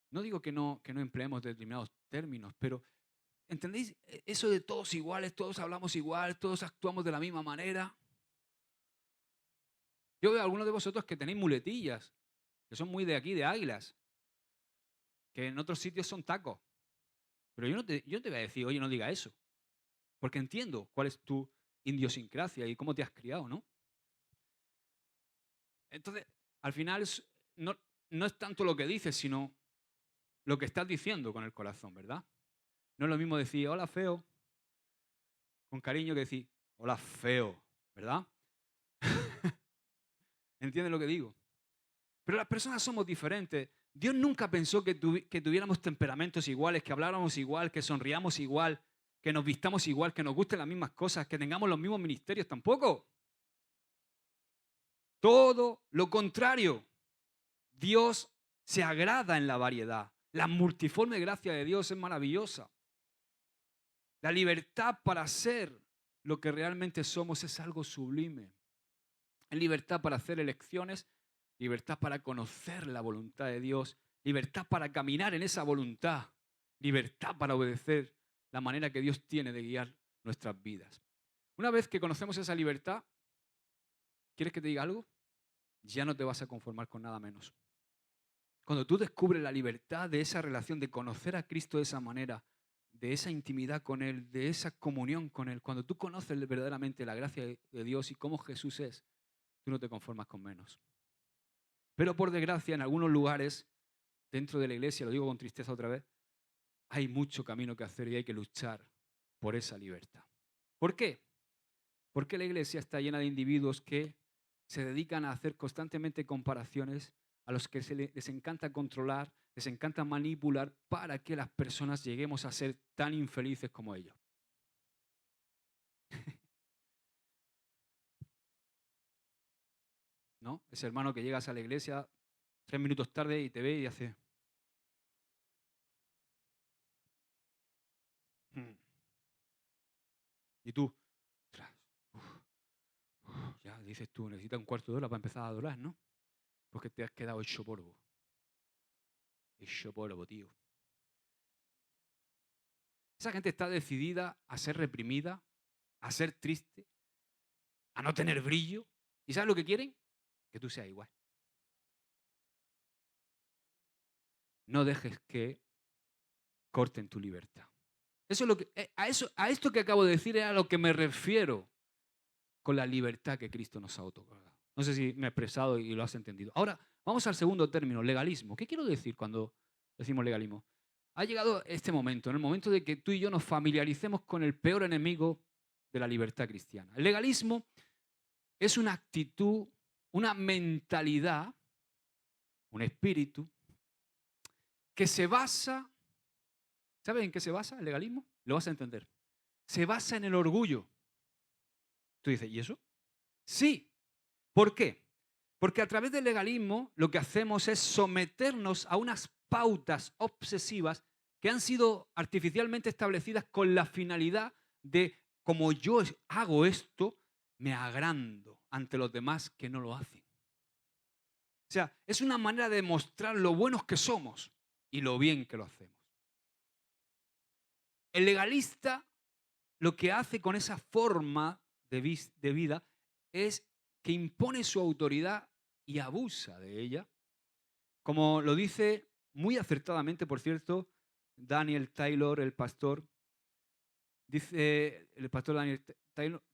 No digo que no empleemos determinados términos, pero ¿entendéis? Eso de todos iguales, todos hablamos igual, todos actuamos de la misma manera. Yo veo a algunos de vosotros que tenéis muletillas, que son muy de aquí, de Águilas, que en otros sitios son tacos. Pero yo no te voy a decir, oye, no diga eso, porque entiendo cuál es tu idiosincrasia y cómo te has criado, ¿no? Entonces, al final no es tanto lo que dices, sino lo que estás diciendo con el corazón, ¿verdad? No es lo mismo decir, hola, feo, con cariño, que decir, hola, feo, ¿verdad? ¿Entiendes lo que digo? Pero las personas somos diferentes. Dios nunca pensó que tuviéramos temperamentos iguales, que habláramos igual, que sonriamos igual, que nos vistamos igual, que nos gusten las mismas cosas, que tengamos los mismos ministerios, tampoco. Todo lo contrario. Dios se agrada en la variedad. La multiforme gracia de Dios es maravillosa. La libertad para ser lo que realmente somos es algo sublime. Es libertad para hacer elecciones, libertad para conocer la voluntad de Dios, libertad para caminar en esa voluntad, libertad para obedecer la manera que Dios tiene de guiar nuestras vidas. Una vez que conocemos esa libertad, ¿quieres que te diga algo? Ya no te vas a conformar con nada menos. Cuando tú descubres la libertad de esa relación, de conocer a Cristo de esa manera, de esa intimidad con Él, de esa comunión con Él, cuando tú conoces verdaderamente la gracia de Dios y cómo Jesús es, tú no te conformas con menos. Pero por desgracia, en algunos lugares dentro de la iglesia, lo digo con tristeza otra vez, hay mucho camino que hacer y hay que luchar por esa libertad. ¿Por qué? Porque la iglesia está llena de individuos que se dedican a hacer constantemente comparaciones, a los que les encanta controlar, les encanta manipular para que las personas lleguemos a ser tan infelices como ellos. ¿No? Ese hermano que llegas a la iglesia 3 minutos tarde y te ve y hace... Y tú, ya dices tú, necesitas un cuarto de hora para empezar a adorar, ¿no? Porque te has quedado hecho polvo. Hecho polvo, tío. Esa gente está decidida a ser reprimida, a ser triste, a no tener brillo. ¿Y sabes lo que quieren? Que tú seas igual. No dejes que corten tu libertad. Eso es lo que, a esto que acabo de decir es a lo que me refiero con la libertad que Cristo nos ha otorgado. No sé si me he expresado y lo has entendido. Ahora, vamos al segundo término, legalismo. ¿Qué quiero decir cuando decimos legalismo? Ha llegado este momento, en el momento de que tú y yo nos familiaricemos con el peor enemigo de la libertad cristiana. El legalismo es una actitud, una mentalidad, un espíritu, que se basa, ¿sabes en qué se basa el legalismo? Lo vas a entender. Se basa en el orgullo. Tú dices, ¿y eso? Sí. ¿Por qué? Porque a través del legalismo lo que hacemos es someternos a unas pautas obsesivas que han sido artificialmente establecidas con la finalidad de, como yo hago esto, me agrando ante los demás que no lo hacen. O sea, es una manera de mostrar lo buenos que somos y lo bien que lo hacemos. El legalista lo que hace con esa forma de vida es que impone su autoridad y abusa de ella. Como lo dice muy acertadamente, por cierto, Daniel Taylor, el pastor. El pastor Daniel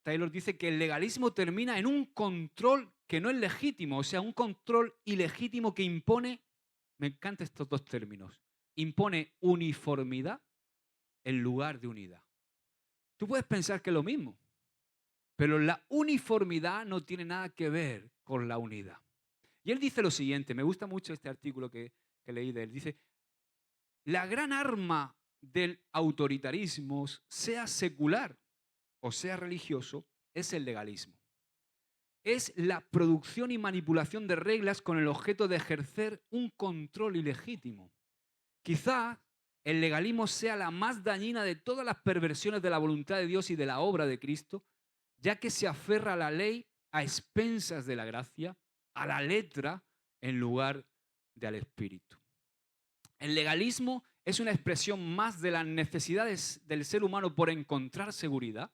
Taylor dice que el legalismo termina en un control que no es legítimo, o sea, un control ilegítimo que impone, me encantan estos dos términos, impone uniformidad en lugar de unidad. Tú puedes pensar que es lo mismo, pero la uniformidad no tiene nada que ver con la unidad. Y él dice lo siguiente, me gusta mucho este artículo que leí de él, dice, la gran arma del autoritarismo, sea secular o sea religioso, es el legalismo. Es la producción y manipulación de reglas con el objeto de ejercer un control ilegítimo. Quizá el legalismo sea la más dañina de todas las perversiones de la voluntad de Dios y de la obra de Cristo, ya que se aferra a la ley a expensas de la gracia, a la letra en lugar de al espíritu. El legalismo es una expresión más de las necesidades del ser humano por encontrar seguridad.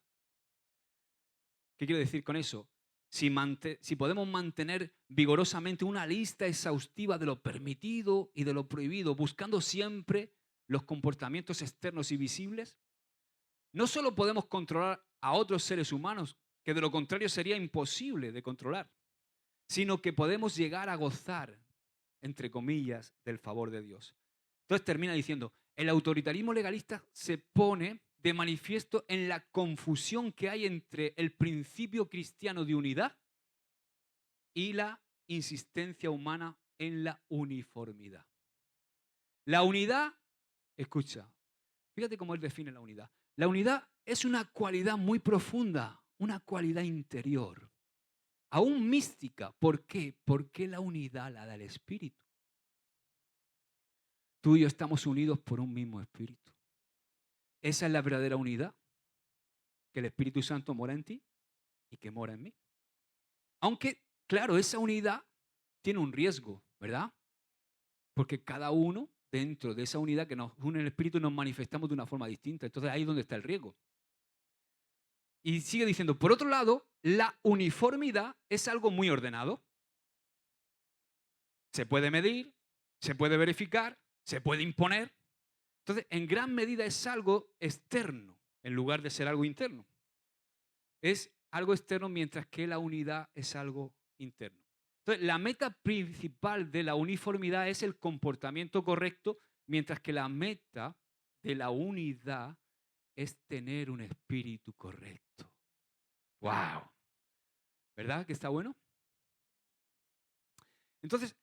¿Qué quiero decir con eso? Si podemos mantener vigorosamente una lista exhaustiva de lo permitido y de lo prohibido, buscando siempre los comportamientos externos y visibles, no solo podemos controlar a otros seres humanos, que de lo contrario sería imposible de controlar, sino que podemos llegar a gozar, entre comillas, del favor de Dios. Entonces termina diciendo, el autoritarismo legalista se pone de manifiesto en la confusión que hay entre el principio cristiano de unidad y la insistencia humana en la uniformidad. La unidad, escucha, fíjate cómo él define la unidad. La unidad es una cualidad muy profunda, una cualidad interior, aún mística. ¿Por qué? Porque la unidad la da el Espíritu. Tú y yo estamos unidos por un mismo Espíritu. Esa es la verdadera unidad, que el Espíritu Santo mora en ti y que mora en mí. Aunque, claro, esa unidad tiene un riesgo, ¿verdad? Porque cada uno, dentro de esa unidad que nos une el Espíritu, nos manifestamos de una forma distinta. Entonces ahí es donde está el riesgo. Y sigue diciendo, por otro lado, la uniformidad es algo muy ordenado. Se puede medir, se puede verificar, se puede imponer. Entonces, en gran medida es algo externo en lugar de ser algo interno. Es algo externo mientras que la unidad es algo interno. Entonces, la meta principal de la uniformidad es el comportamiento correcto, mientras que la meta de la unidad es tener un espíritu correcto. ¡Wow! ¿Verdad que está bueno? Entonces,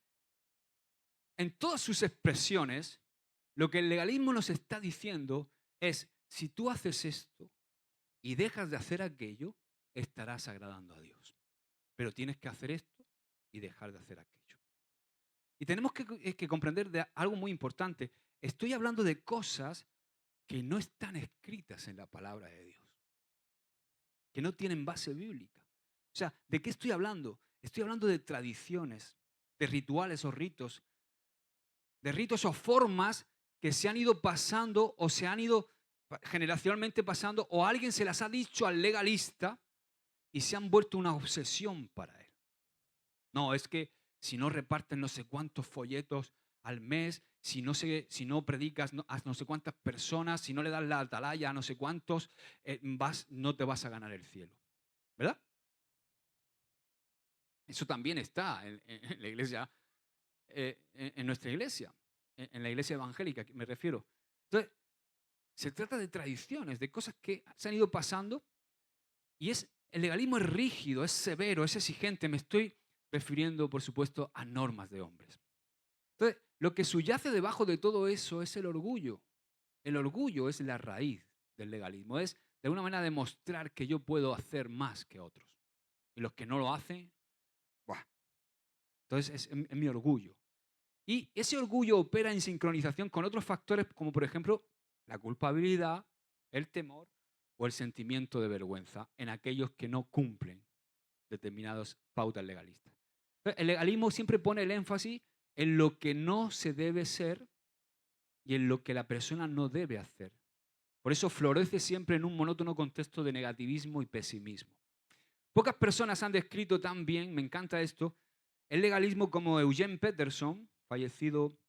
en todas sus expresiones, lo que el legalismo nos está diciendo es, si tú haces esto y dejas de hacer aquello, estarás agradando a Dios. Pero tienes que hacer esto y dejar de hacer aquello. Y tenemos que comprender de algo muy importante. Estoy hablando de cosas que no están escritas en la palabra de Dios, que no tienen base bíblica. O sea, ¿de qué estoy hablando? Estoy hablando de tradiciones, de rituales o ritos, de ritos o formas que se han ido pasando o se han ido generacionalmente pasando, o alguien se las ha dicho al legalista y se han vuelto una obsesión para él. No, es que si no reparten no sé cuántos folletos al mes, si no predicas a no sé cuántas personas, si no le das la atalaya a no sé cuántos, no te vas a ganar el cielo. ¿Verdad? Eso también está en la iglesia, en nuestra iglesia, en la iglesia evangélica, me refiero. Entonces, se trata de tradiciones, de cosas que se han ido pasando, y el legalismo es rígido, es severo, es exigente. Me estoy refiriendo, por supuesto, a normas de hombres. Entonces, lo que subyace debajo de todo eso es el orgullo. El orgullo es la raíz del legalismo. Es, de alguna manera, demostrar que yo puedo hacer más que otros. Y los que no lo hacen, ¡buah! Entonces, es mi orgullo. Y ese orgullo opera en sincronización con otros factores, como por ejemplo, la culpabilidad, el temor o el sentimiento de vergüenza en aquellos que no cumplen determinadas pautas legalistas. El legalismo siempre pone el énfasis en lo que no se debe ser y en lo que la persona no debe hacer. Por eso florece siempre en un monótono contexto de negativismo y pesimismo. Pocas personas han descrito tan bien, me encanta esto, el legalismo como Eugene Peterson, fallecido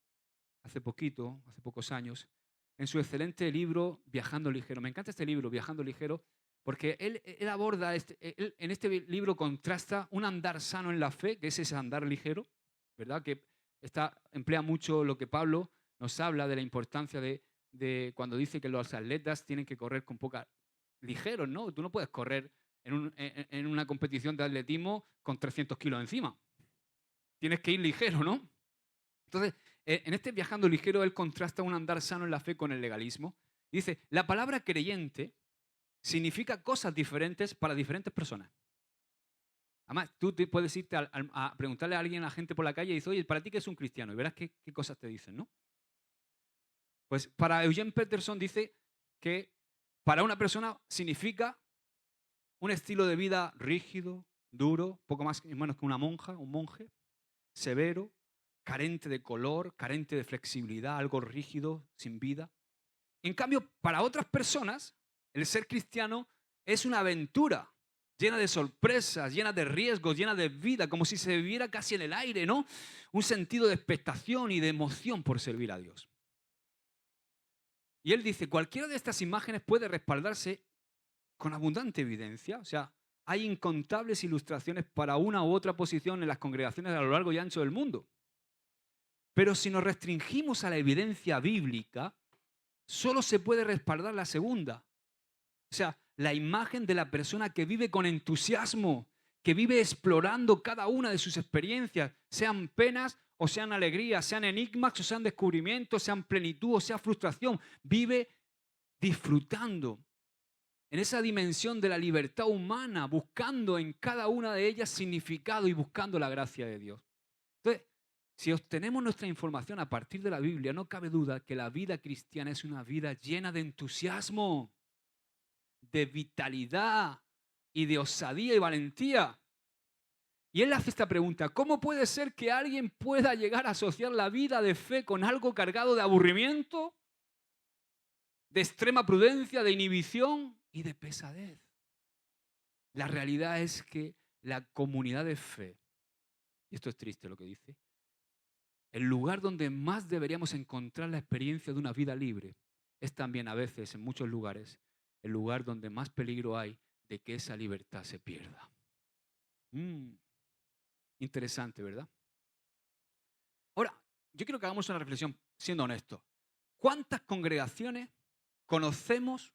hace pocos años, en su excelente libro Viajando Ligero. Me encanta este libro, Viajando Ligero, porque él aborda, en este libro contrasta un andar sano en la fe, que es ese andar ligero, ¿verdad? Que emplea mucho lo que Pablo nos habla de la importancia de cuando dice que los atletas tienen que correr con poca ligeros, ¿no? Tú no puedes correr en una competición de atletismo con 300 kilos encima. Tienes que ir ligero, ¿no? Entonces, en este Viajando Ligero, él contrasta un andar sano en la fe con el legalismo. Y dice, la palabra creyente significa cosas diferentes para diferentes personas. Además, tú puedes irte a preguntarle a alguien, a la gente por la calle, y dices, oye, ¿para ti qué es un cristiano? Y verás qué cosas te dicen, ¿no? Pues para Eugene Peterson dice que para una persona significa un estilo de vida rígido, duro, poco más menos que una monja, un monje, severo, carente de color, carente de flexibilidad, algo rígido, sin vida. En cambio, para otras personas, el ser cristiano es una aventura llena de sorpresas, llena de riesgos, llena de vida, como si se viviera casi en el aire, ¿no? Un sentido de expectación y de emoción por servir a Dios. Y él dice, cualquiera de estas imágenes puede respaldarse con abundante evidencia. O sea, hay incontables ilustraciones para una u otra posición en las congregaciones a lo largo y ancho del mundo. Pero si nos restringimos a la evidencia bíblica, solo se puede respaldar la segunda. O sea, la imagen de la persona que vive con entusiasmo, que vive explorando cada una de sus experiencias, sean penas o sean alegrías, sean enigmas o sean descubrimientos, sean plenitud o sea frustración. Vive disfrutando en esa dimensión de la libertad humana, buscando en cada una de ellas significado y buscando la gracia de Dios. Entonces, si obtenemos nuestra información a partir de la Biblia, no cabe duda que la vida cristiana es una vida llena de entusiasmo, de vitalidad y de osadía y valentía. Y él hace esta pregunta, ¿cómo puede ser que alguien pueda llegar a asociar la vida de fe con algo cargado de aburrimiento, de extrema prudencia, de inhibición y de pesadez? La realidad es que la comunidad de fe, y esto es triste lo que dice, el lugar donde más deberíamos encontrar la experiencia de una vida libre es también a veces, en muchos lugares, el lugar donde más peligro hay de que esa libertad se pierda. Interesante, ¿verdad? Ahora, yo quiero que hagamos una reflexión siendo honestos. ¿Cuántas congregaciones conocemos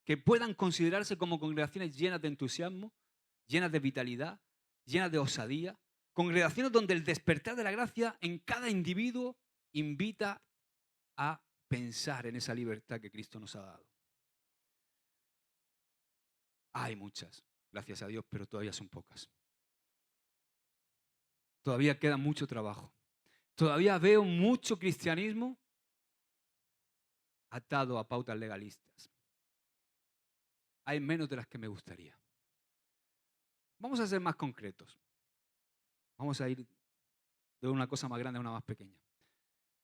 que puedan considerarse como congregaciones llenas de entusiasmo, llenas de vitalidad, llenas de osadía? Congregaciones donde el despertar de la gracia en cada individuo invita a pensar en esa libertad que Cristo nos ha dado. Hay muchas, gracias a Dios, pero todavía son pocas. Todavía queda mucho trabajo. Todavía veo mucho cristianismo atado a pautas legalistas. Hay menos de las que me gustaría. Vamos a ser más concretos. Vamos a ir de una cosa más grande a una más pequeña.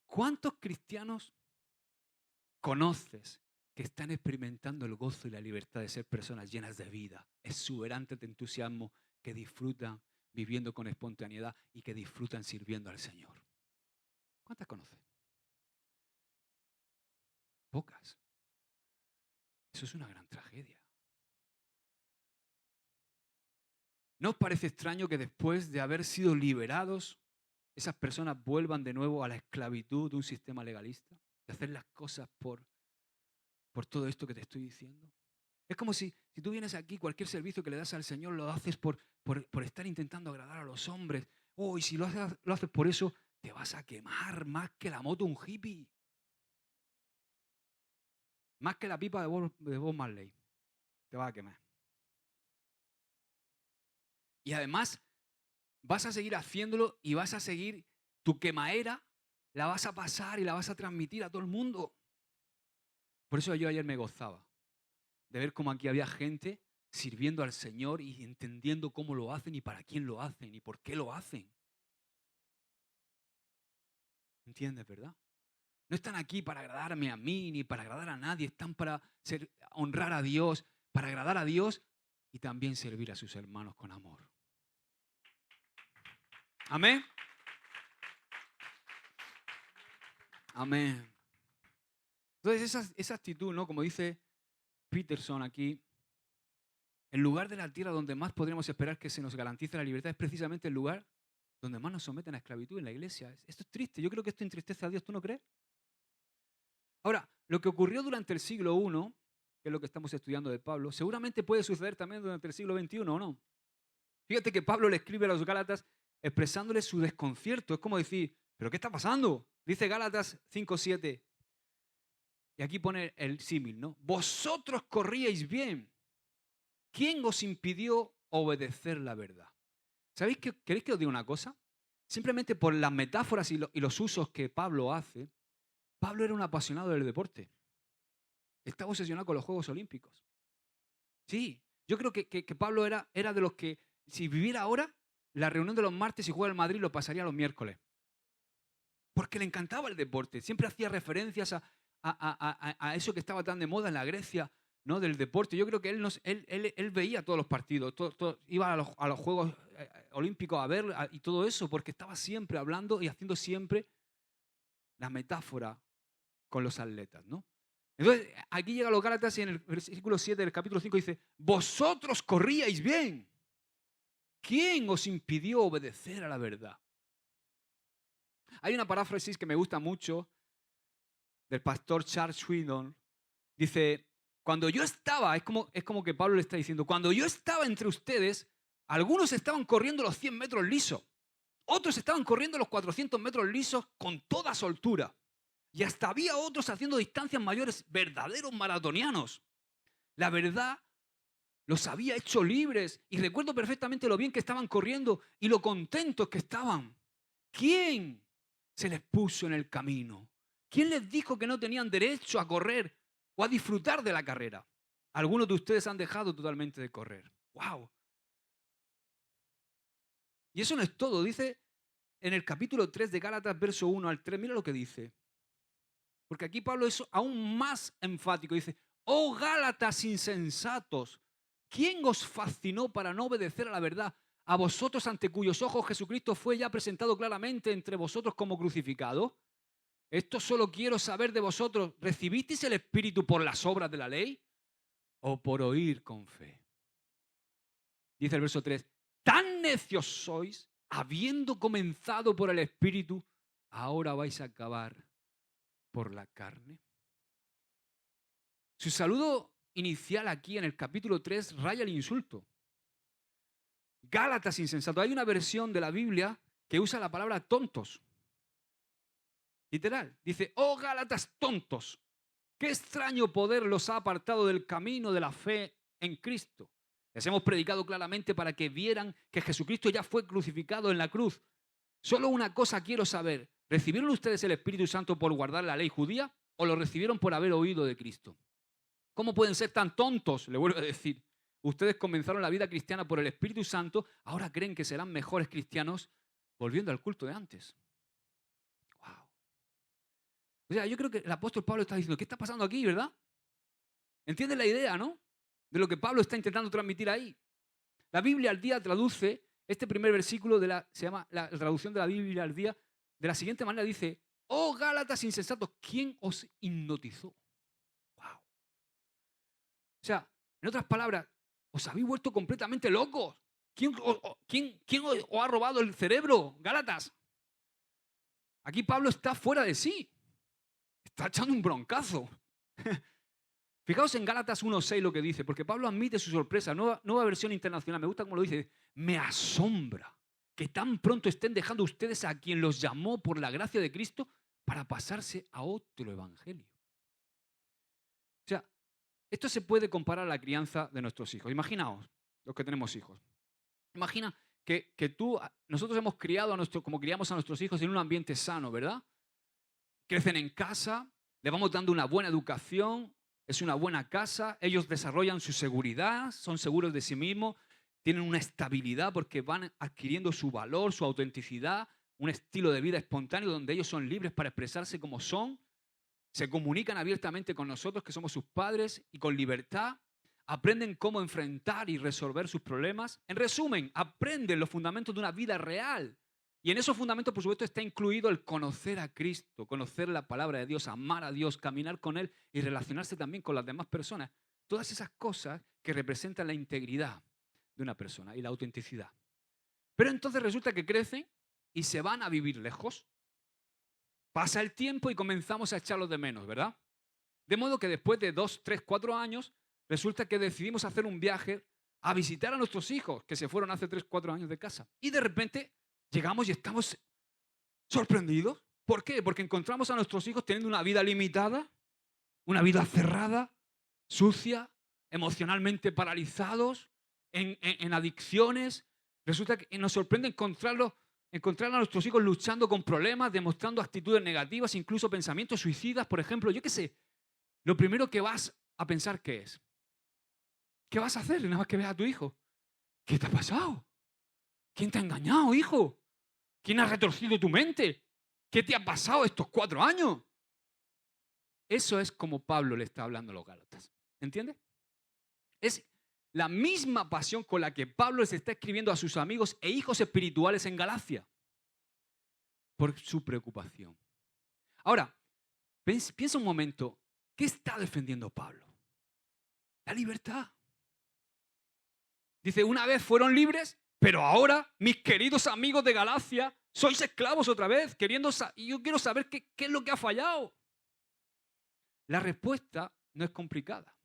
¿Cuántos cristianos conoces que están experimentando el gozo y la libertad de ser personas llenas de vida, exuberantes de entusiasmo, que disfrutan viviendo con espontaneidad y que disfrutan sirviendo al Señor? ¿Cuántas conoces? Pocas. Eso es una gran tragedia. ¿No os parece extraño que después de haber sido liberados, esas personas vuelvan de nuevo a la esclavitud de un sistema legalista? De hacer las cosas por todo esto que te estoy diciendo. Es como si tú vienes aquí, cualquier servicio que le das al Señor lo haces por estar intentando agradar a los hombres. Y si lo haces por eso, te vas a quemar más que la moto un hippie. Más que la pipa de Bob Marley. Te vas a quemar. Y además vas a seguir haciéndolo y vas a seguir tu quemaera, la vas a pasar y la vas a transmitir a todo el mundo. Por eso yo ayer me gozaba de ver cómo aquí había gente sirviendo al Señor y entendiendo cómo lo hacen y para quién lo hacen y por qué lo hacen. ¿Entiendes, verdad? No están aquí para agradarme a mí ni para agradar a nadie. Están para honrar a Dios, para agradar a Dios y también servir a sus hermanos con amor. Amén. Amén. Entonces esa actitud, ¿no? Como dice Peterson aquí, el lugar de la tierra donde más podríamos esperar que se nos garantice la libertad es precisamente el lugar donde más nos someten a esclavitud, en la iglesia. Esto es triste. Yo creo que esto entristece a Dios. ¿Tú no crees? Ahora, lo que ocurrió durante el siglo I, que es lo que estamos estudiando de Pablo, seguramente puede suceder también durante el siglo XXI, ¿o no? Fíjate que Pablo le escribe a los Gálatas expresándoles su desconcierto. Es como decir, ¿pero qué está pasando? Dice Gálatas 5:7. Y aquí pone el símil, ¿no? Vosotros corríais bien. ¿Quién os impidió obedecer la verdad? ¿Sabéis que queréis que os diga una cosa? Simplemente por las metáforas y los usos que Pablo hace, Pablo era un apasionado del deporte. Estaba obsesionado con los Juegos Olímpicos. Sí, yo creo que Pablo era de los que, si viviera ahora, la reunión de los martes y juega el Madrid lo pasaría los miércoles. Porque le encantaba el deporte. Siempre hacía referencias a eso que estaba tan de moda en la Grecia, ¿no? Del deporte. Yo creo que él veía todos los partidos, iba a los Juegos Olímpicos a ver y todo eso, porque estaba siempre hablando y haciendo siempre la metáfora con los atletas, ¿no? Entonces, aquí llega a los Gálatas y en el versículo 7 del capítulo 5 dice, vosotros corríais bien. ¿Quién os impidió obedecer a la verdad? Hay una paráfrasis que me gusta mucho del pastor Charles Swindoll. Dice, cuando yo estaba, es como que Pablo le está diciendo, cuando yo estaba entre ustedes, algunos estaban corriendo los 100 metros lisos, otros estaban corriendo los 400 metros lisos con toda soltura. Y hasta había otros haciendo distancias mayores, verdaderos maratonianos. La verdad los había hecho libres y recuerdo perfectamente lo bien que estaban corriendo y lo contentos que estaban. ¿Quién se les puso en el camino? ¿Quién les dijo que no tenían derecho a correr o a disfrutar de la carrera? Algunos de ustedes han dejado totalmente de correr. ¡Wow! Y eso no es todo. Dice en el capítulo 3 de Gálatas, verso 1 al 3, mira lo que dice. Porque aquí Pablo es aún más enfático. Dice, oh Gálatas insensatos, ¿quién os fascinó para no obedecer a la verdad? A vosotros ante cuyos ojos Jesucristo fue ya presentado claramente entre vosotros como crucificado. Esto solo quiero saber de vosotros. ¿Recibisteis el Espíritu por las obras de la ley o por oír con fe? Dice el verso 3, tan necios sois, habiendo comenzado por el Espíritu, ahora vais a acabar por la carne. Su saludo inicial aquí en el capítulo 3 raya el insulto. Gálatas insensatos. Hay una versión de la Biblia que usa la palabra tontos. Literal. Dice, oh Gálatas tontos, qué extraño poder los ha apartado del camino de la fe en Cristo. Les hemos predicado claramente para que vieran que Jesucristo ya fue crucificado en la cruz. Solo una cosa quiero saber. ¿Recibieron ustedes el Espíritu Santo por guardar la ley judía o lo recibieron por haber oído de Cristo? ¿Cómo pueden ser tan tontos? Le vuelvo a decir. Ustedes comenzaron la vida cristiana por el Espíritu Santo, ahora creen que serán mejores cristianos volviendo al culto de antes. Wow. O sea, yo creo que el apóstol Pablo está diciendo, ¿qué está pasando aquí, verdad? ¿Entienden la idea, no? De lo que Pablo está intentando transmitir ahí. La Biblia al día traduce este primer versículo, se llama la traducción de la Biblia al día, de la siguiente manera, dice, oh Gálatas insensatos, ¿quién os hipnotizó? Wow. O sea, en otras palabras, os habéis vuelto completamente locos. ¿Quién os ha robado el cerebro, Gálatas? Aquí Pablo está fuera de sí. Está echando un broncazo. Fijaos en Gálatas 1:6 lo que dice, porque Pablo admite su sorpresa, nueva versión internacional, me gusta cómo lo dice, me asombra que tan pronto estén dejando ustedes a quien los llamó por la gracia de Cristo para pasarse a otro evangelio. O sea, esto se puede comparar a la crianza de nuestros hijos. Imaginaos, los que tenemos hijos. Imagina que nosotros hemos criado como criamos a nuestros hijos en un ambiente sano, ¿verdad? Crecen en casa, le vamos dando una buena educación, es una buena casa, ellos desarrollan su seguridad, son seguros de sí mismos, tienen una estabilidad porque van adquiriendo su valor, su autenticidad, un estilo de vida espontáneo donde ellos son libres para expresarse como son, se comunican abiertamente con nosotros que somos sus padres y con libertad, aprenden cómo enfrentar y resolver sus problemas. En resumen, aprenden los fundamentos de una vida real. Y en esos fundamentos, por supuesto, está incluido el conocer a Cristo, conocer la palabra de Dios, amar a Dios, caminar con Él y relacionarse también con las demás personas. Todas esas cosas que representan la integridad de una persona y la autenticidad. Pero entonces resulta que crecen y se van a vivir lejos. Pasa el tiempo y comenzamos a echarlos de menos, ¿verdad? De modo que después de 2, 3, 4 años, resulta que decidimos hacer un viaje a visitar a nuestros hijos que se fueron hace 3, 4 años de casa. Y de repente llegamos y estamos sorprendidos. ¿Por qué? Porque encontramos a nuestros hijos teniendo una vida limitada, una vida cerrada, sucia, emocionalmente paralizados, en adicciones. Resulta que nos sorprende encontrar a nuestros hijos luchando con problemas, demostrando actitudes negativas, incluso pensamientos suicidas, por ejemplo. Yo qué sé, lo primero que vas a pensar, ¿qué es? ¿Qué vas a hacer nada más que veas a tu hijo? ¿Qué te ha pasado? ¿Quién te ha engañado, hijo? ¿Quién ha retorcido tu mente? ¿Qué te ha pasado estos 4 años? Eso es como Pablo le está hablando a los Gálatas. ¿Entiendes? Es la misma pasión con la que Pablo les está escribiendo a sus amigos e hijos espirituales en Galacia. Por su preocupación. Ahora, piensa un momento. ¿Qué está defendiendo Pablo? La libertad. Dice, una vez fueron libres, pero ahora, mis queridos amigos de Galacia, sois esclavos otra vez, y yo quiero saber qué es lo que ha fallado. La respuesta no es complicada.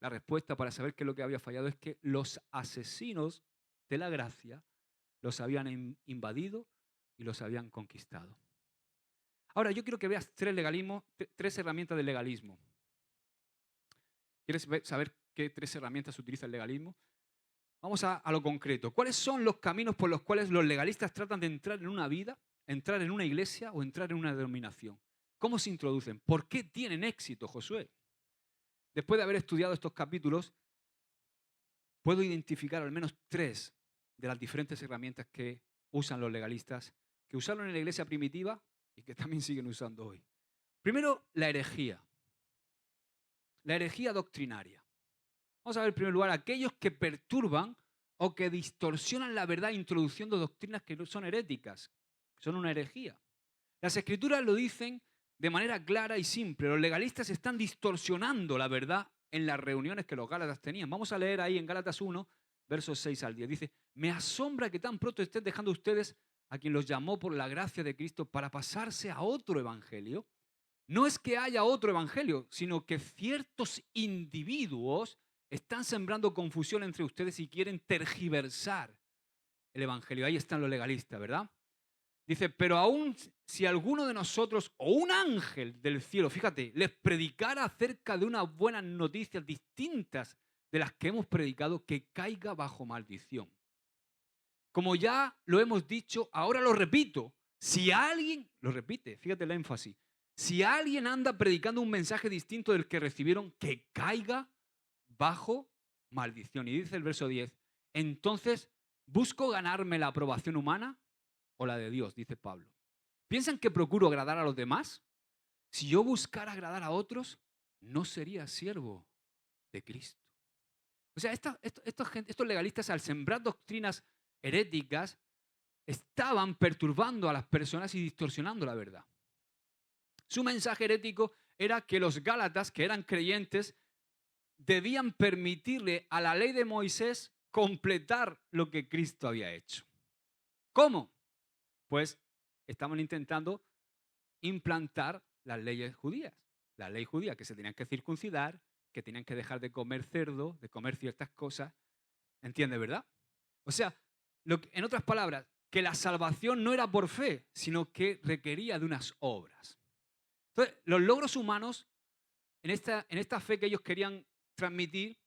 La respuesta para saber qué es lo que había fallado es que los asesinos de la gracia los habían invadido y los habían conquistado. Ahora, yo quiero que veas 3 herramientas del legalismo. ¿Quieres saber qué 3 herramientas utiliza el legalismo? Vamos a lo concreto. ¿Cuáles son los caminos por los cuales los legalistas tratan de entrar en una vida, entrar en una iglesia o entrar en una denominación? ¿Cómo se introducen? ¿Por qué tienen éxito, Josué? Después de haber estudiado estos capítulos, puedo identificar al menos 3 de las diferentes herramientas que usan los legalistas, que usaron en la iglesia primitiva y que también siguen usando hoy. Primero, la herejía. La herejía doctrinaria. Vamos a ver en primer lugar aquellos que perturban o que distorsionan la verdad introduciendo doctrinas que no son heréticas, son una herejía. Las escrituras lo dicen de manera clara y simple. Los legalistas están distorsionando la verdad en las reuniones que los Gálatas tenían. Vamos a leer ahí en Gálatas 1, versos 6 al 10. Dice, me asombra que tan pronto estén dejando ustedes a quien los llamó por la gracia de Cristo para pasarse a otro evangelio. No es que haya otro evangelio, sino que ciertos individuos están sembrando confusión entre ustedes y quieren tergiversar el evangelio. Ahí están los legalistas, ¿verdad? Dice, pero aún si alguno de nosotros o un ángel del cielo, fíjate, les predicara acerca de unas buenas noticias distintas de las que hemos predicado, que caiga bajo maldición. Como ya lo hemos dicho, ahora lo repito. Si alguien, lo repite, fíjate el énfasis, si alguien anda predicando un mensaje distinto del que recibieron, que caiga bajo maldición. Y dice el verso 10, entonces, ¿busco ganarme la aprobación humana o la de Dios? Dice Pablo. ¿Piensan que procuro agradar a los demás? Si yo buscara agradar a otros, no sería siervo de Cristo. O sea, estos legalistas, al sembrar doctrinas heréticas, estaban perturbando a las personas y distorsionando la verdad. Su mensaje herético era que los gálatas, que eran creyentes, debían permitirle a la ley de Moisés completar lo que Cristo había hecho. ¿Cómo? Pues estaban intentando implantar las leyes judías. La ley judía, que se tenían que circuncidar, que tenían que dejar de comer cerdo, de comer ciertas cosas. ¿Entiendes, verdad? O sea, en otras palabras, que la salvación no era por fe, sino que requería de unas obras. Entonces, los logros humanos, en esta fe que ellos querían transmitir,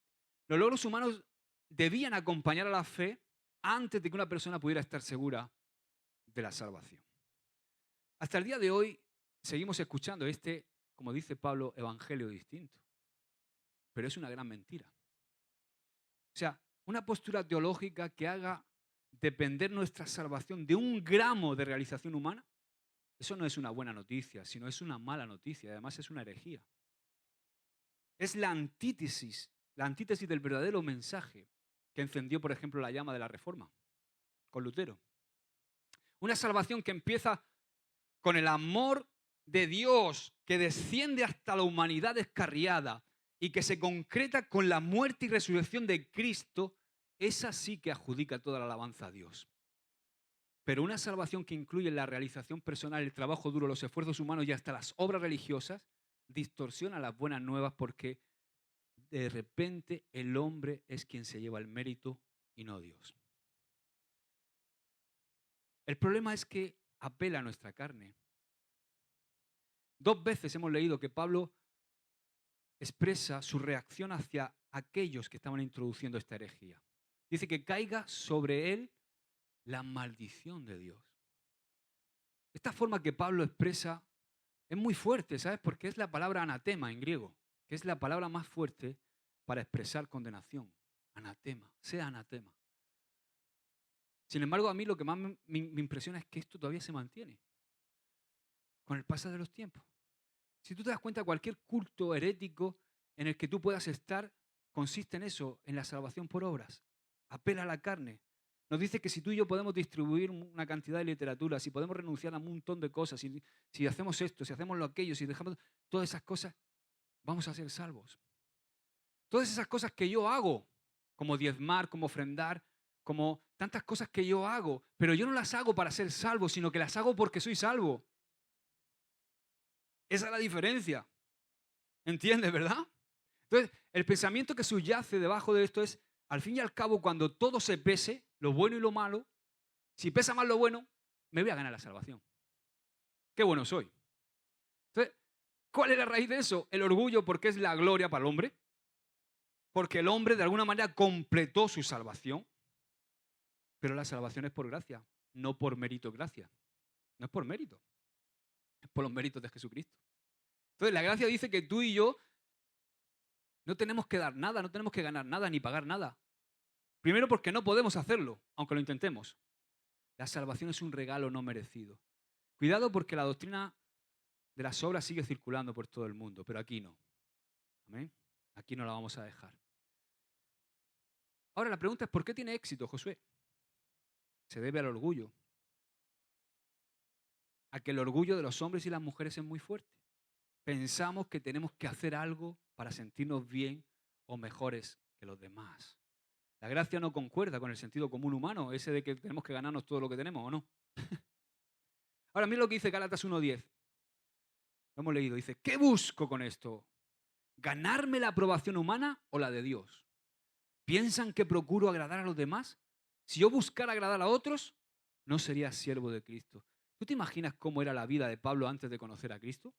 los logros humanos debían acompañar a la fe antes de que una persona pudiera estar segura de la salvación. Hasta el día de hoy seguimos escuchando como dice Pablo, evangelio distinto. Pero es una gran mentira. O sea, una postura teológica que haga depender nuestra salvación de un gramo de realización humana, eso no es una buena noticia, sino es una mala noticia. Además es una herejía. Es la antítesis del verdadero mensaje que encendió, por ejemplo, la llama de la Reforma con Lutero. Una salvación que empieza con el amor de Dios que desciende hasta la humanidad descarriada y que se concreta con la muerte y resurrección de Cristo, esa sí que adjudica toda la alabanza a Dios. Pero una salvación que incluye la realización personal, el trabajo duro, los esfuerzos humanos y hasta las obras religiosas, distorsiona las buenas nuevas porque de repente el hombre es quien se lleva el mérito y no Dios. El problema es que apela a nuestra carne. 2 veces hemos leído que Pablo expresa su reacción hacia aquellos que estaban introduciendo esta herejía. Dice que caiga sobre él la maldición de Dios. Esta forma que Pablo expresa es muy fuerte, ¿sabes? Porque es la palabra anatema en griego, que es la palabra más fuerte para expresar condenación. Anatema, sea anatema. Sin embargo, a mí lo que más me impresiona es que esto todavía se mantiene con el paso de los tiempos. Si tú te das cuenta, cualquier culto herético en el que tú puedas estar consiste en eso, en la salvación por obras. Apela a la carne. Nos dice que si tú y yo podemos distribuir una cantidad de literatura, si podemos renunciar a un montón de cosas, si hacemos esto, si hacemos lo aquello, si dejamos todas esas cosas, vamos a ser salvos. Todas esas cosas que yo hago, como diezmar, como ofrendar, como tantas cosas que yo hago, pero yo no las hago para ser salvo, sino que las hago porque soy salvo. Esa es la diferencia. ¿Entiendes, verdad? Entonces, el pensamiento que subyace debajo de esto es, al fin y al cabo, cuando todo se pese, lo bueno y lo malo, si pesa más lo bueno, me voy a ganar la salvación. Qué bueno soy. Entonces, ¿cuál es la raíz de eso? El orgullo, porque es la gloria para el hombre. Porque el hombre de alguna manera completó su salvación. Pero la salvación es por gracia, no por mérito gracia. No es por mérito. Es por los méritos de Jesucristo. Entonces, la gracia dice que tú y yo no tenemos que dar nada, no tenemos que ganar nada, ni pagar nada. Primero porque no podemos hacerlo, aunque lo intentemos. La salvación es un regalo no merecido. Cuidado porque la doctrina de las obras sigue circulando por todo el mundo, pero aquí no. ¿Amén? Aquí no la vamos a dejar. Ahora la pregunta es, ¿por qué tiene éxito Josué? Se debe al orgullo. A que el orgullo de los hombres y las mujeres es muy fuerte. Pensamos que tenemos que hacer algo para sentirnos bien o mejores que los demás. La gracia no concuerda con el sentido común humano, ese de que tenemos que ganarnos todo lo que tenemos, ¿o no? Ahora, mira lo que dice Gálatas 1:10. Lo hemos leído. Dice, ¿qué busco con esto? ¿Ganarme la aprobación humana o la de Dios? ¿Piensan que procuro agradar a los demás? Si yo buscara agradar a otros, no sería siervo de Cristo. ¿Tú te imaginas cómo era la vida de Pablo antes de conocer a Cristo?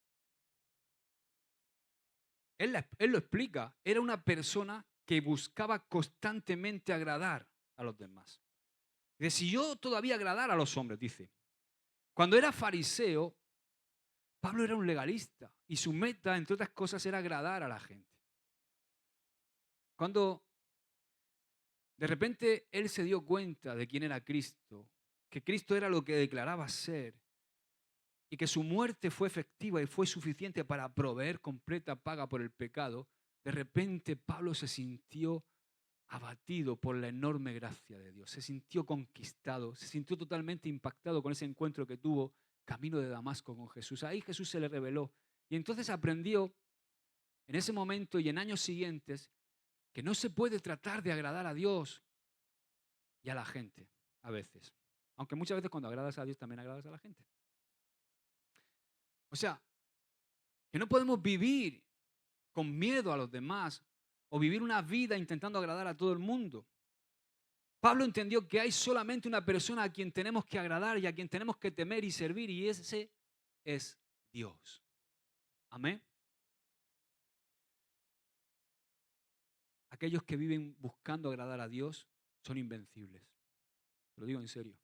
Él lo explica. Era una persona que buscaba constantemente agradar a los demás. Dice, si yo todavía agradara a los hombres, dice. Cuando era fariseo, Pablo era un legalista y su meta, entre otras cosas, era agradar a la gente. Cuando de repente él se dio cuenta de quién era Cristo, que Cristo era lo que declaraba ser y que su muerte fue efectiva y fue suficiente para proveer completa paga por el pecado, de repente Pablo se sintió abatido por la enorme gracia de Dios, se sintió conquistado, se sintió totalmente impactado con ese encuentro que tuvo camino de Damasco con Jesús. Ahí Jesús se le reveló y entonces aprendió en ese momento y en años siguientes que no se puede tratar de agradar a Dios y a la gente a veces. Aunque muchas veces cuando agradas a Dios también agradas a la gente. O sea, que no podemos vivir con miedo a los demás o vivir una vida intentando agradar a todo el mundo. Pablo entendió que hay solamente una persona a quien tenemos que agradar y a quien tenemos que temer y servir, y ese es Dios. Amén. Aquellos que viven buscando agradar a Dios son invencibles. Lo digo en serio.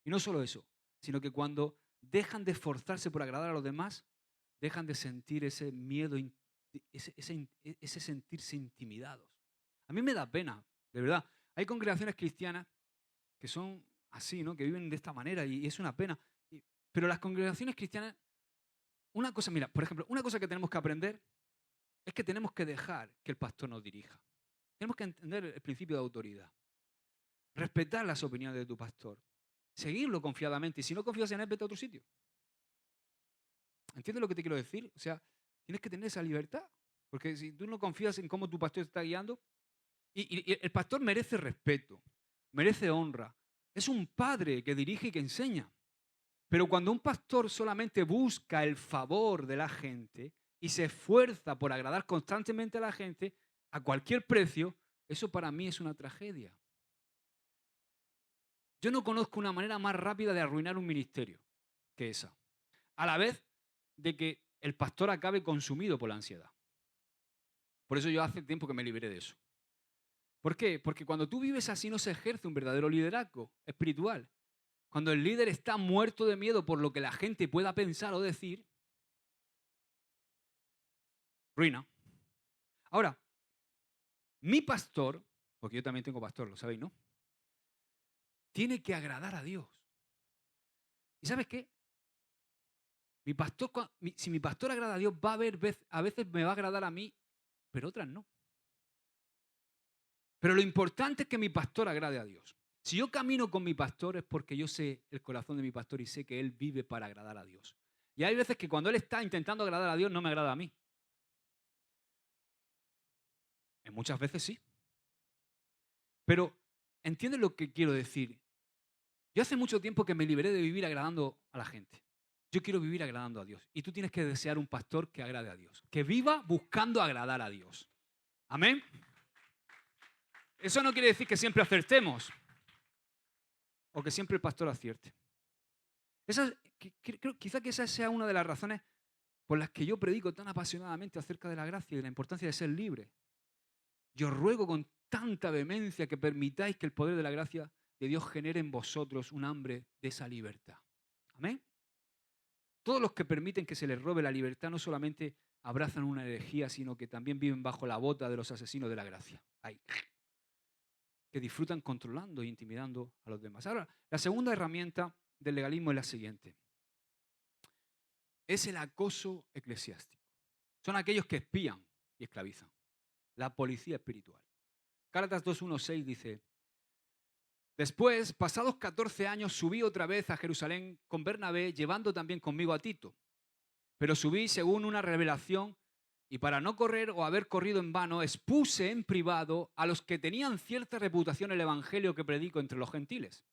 Y no solo eso, sino que cuando dejan de esforzarse por agradar a los demás, dejan de sentir ese miedo, ese sentirse intimidados. A mí me da pena, de verdad. Hay congregaciones cristianas que son así, ¿no? Que viven de esta manera y es una pena. Pero las congregaciones cristianas, una cosa, mira, por ejemplo, una cosa que tenemos que aprender es que tenemos que dejar que el pastor nos dirija. Tenemos que entender el principio de autoridad. Respetar las opiniones de tu pastor. Seguirlo confiadamente. Y si no confías en él, vete a otro sitio. ¿Entiendes lo que te quiero decir? O sea, tienes que tener esa libertad. Porque si tú no confías en cómo tu pastor te está guiando, y el pastor merece respeto, merece honra. Es un padre que dirige y que enseña. Pero cuando un pastor solamente busca el favor de la gente y se esfuerza por agradar constantemente a la gente a cualquier precio, eso para mí es una tragedia. Yo no conozco una manera más rápida de arruinar un ministerio que esa. A la vez de que el pastor acabe consumido por la ansiedad. Por eso yo hace tiempo que me liberé de eso. ¿Por qué? Porque cuando tú vives así no se ejerce un verdadero liderazgo espiritual. Cuando el líder está muerto de miedo por lo que la gente pueda pensar o decir, ruina. Ahora, mi pastor, porque yo también tengo pastor, lo sabéis, ¿no? Tiene que agradar a Dios. ¿Y sabes qué? Si mi pastor agrada a Dios, a veces me va a agradar a mí, pero otras no. Pero lo importante es que mi pastor agrade a Dios. Si yo camino con mi pastor es porque yo sé el corazón de mi pastor y sé que él vive para agradar a Dios. Y hay veces que cuando él está intentando agradar a Dios no me agrada a mí. En muchas veces sí. Pero, ¿entiendes lo que quiero decir? Yo hace mucho tiempo que me liberé de vivir agradando a la gente. Yo quiero vivir agradando a Dios. Y tú tienes que desear un pastor que agrade a Dios. Que viva buscando agradar a Dios. ¿Amén? Eso no quiere decir que siempre acertemos. O que siempre el pastor acierte. Quizá que esa sea una de las razones por las que yo predico tan apasionadamente acerca de la gracia y de la importancia de ser libre. Yo ruego con tanta vehemencia que permitáis que el poder de la gracia de Dios genere en vosotros un hambre de esa libertad. ¿Amén? Todos los que permiten que se les robe la libertad no solamente abrazan una herejía, sino que también viven bajo la bota de los asesinos de la gracia. Ahí. Que disfrutan controlando e intimidando a los demás. Ahora, la segunda herramienta del legalismo es la siguiente. Es el acoso eclesiástico. Son aquellos que espían y esclavizan. La policía espiritual. Gálatas 2:1-6 dice: después, pasados 14 años, subí otra vez a Jerusalén con Bernabé, llevando también conmigo a Tito. Pero subí según una revelación Y para no correr o haber corrido en vano, expuse en privado a los que tenían cierta reputación el evangelio que predico entre los gentiles.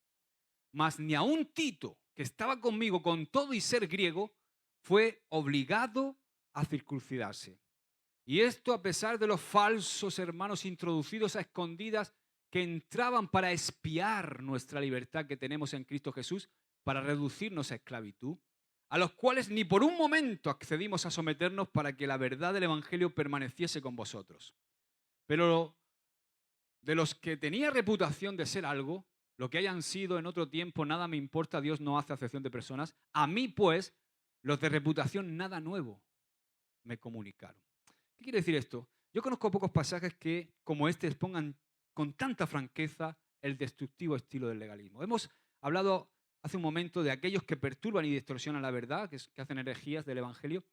Mas ni aun Tito, que estaba conmigo con todo y ser griego, fue obligado a circuncidarse. Y esto a pesar de los falsos hermanos introducidos a escondidas que entraban para espiar nuestra libertad que tenemos en Cristo Jesús, para reducirnos a esclavitud, a los cuales ni por un momento accedimos a someternos para que la verdad del evangelio permaneciese con vosotros. Pero de los que tenía reputación de ser algo, lo que hayan sido en otro tiempo, nada me importa, Dios no hace acepción de personas. A mí, pues, los de reputación nada nuevo me comunicaron. ¿Qué quiere decir esto? Yo conozco pocos pasajes que, como este, expongan con tanta franqueza el destructivo estilo del legalismo. Hemos hablado hace un momento de aquellos que perturban y distorsionan la verdad, que hacen herejías del evangelio.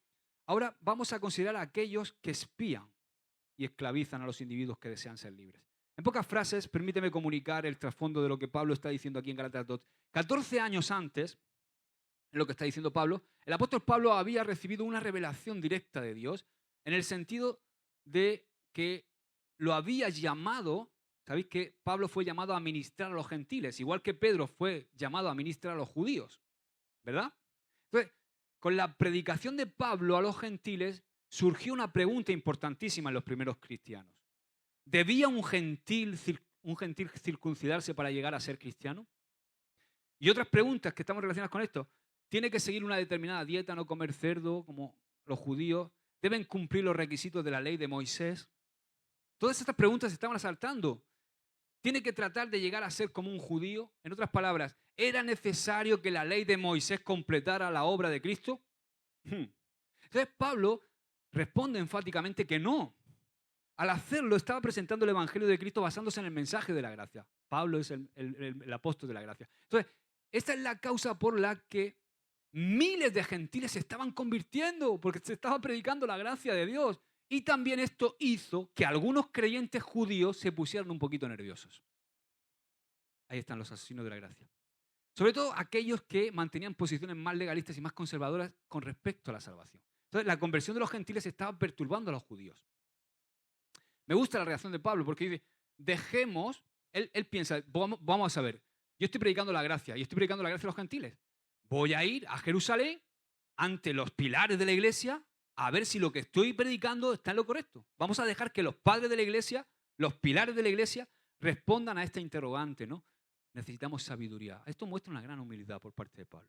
Ahora vamos a considerar a aquellos que espían y esclavizan a los individuos que desean ser libres. En pocas frases, permíteme comunicar el trasfondo de lo que Pablo está diciendo aquí en Gálatas 2. 14 años antes, en lo que está diciendo Pablo, el apóstol Pablo había recibido una revelación directa de Dios en el sentido de que lo había llamado, sabéis que Pablo fue llamado a ministrar a los gentiles, igual que Pedro fue llamado a ministrar a los judíos, ¿verdad? Entonces, con la predicación de Pablo a los gentiles, surgió una pregunta importantísima en los primeros cristianos. ¿Debía un gentil circuncidarse para llegar a ser cristiano? Y otras preguntas que estamos relacionadas con esto. ¿Tiene que seguir una determinada dieta, no comer cerdo como los judíos? ¿Deben cumplir los requisitos de la ley de Moisés? Todas estas preguntas se estaban asaltando. ¿Tiene que tratar de llegar a ser como un judío? En otras palabras, ¿era necesario que la ley de Moisés completara la obra de Cristo? Entonces Pablo responde enfáticamente que no. Al hacerlo, estaba presentando el Evangelio de Cristo basándose en el mensaje de la gracia. Pablo es el apóstol de la gracia. Entonces, esta es la causa por la que miles de gentiles se estaban convirtiendo, porque se estaba predicando la gracia de Dios. Y también esto hizo que algunos creyentes judíos se pusieran un poquito nerviosos. Ahí están los asesinos de la gracia. Sobre todo aquellos que mantenían posiciones más legalistas y más conservadoras con respecto a la salvación. Entonces, la conversión de los gentiles estaba perturbando a los judíos. Me gusta la reacción de Pablo porque dice, dejemos, él piensa, vamos a ver, yo estoy predicando la gracia y estoy predicando la gracia a los gentiles. Voy a ir a Jerusalén ante los pilares de la iglesia a ver si lo que estoy predicando está en lo correcto. Vamos a dejar que los padres de la iglesia, los pilares de la iglesia, respondan a esta interrogante, ¿no? Necesitamos sabiduría. Esto muestra una gran humildad por parte de Pablo.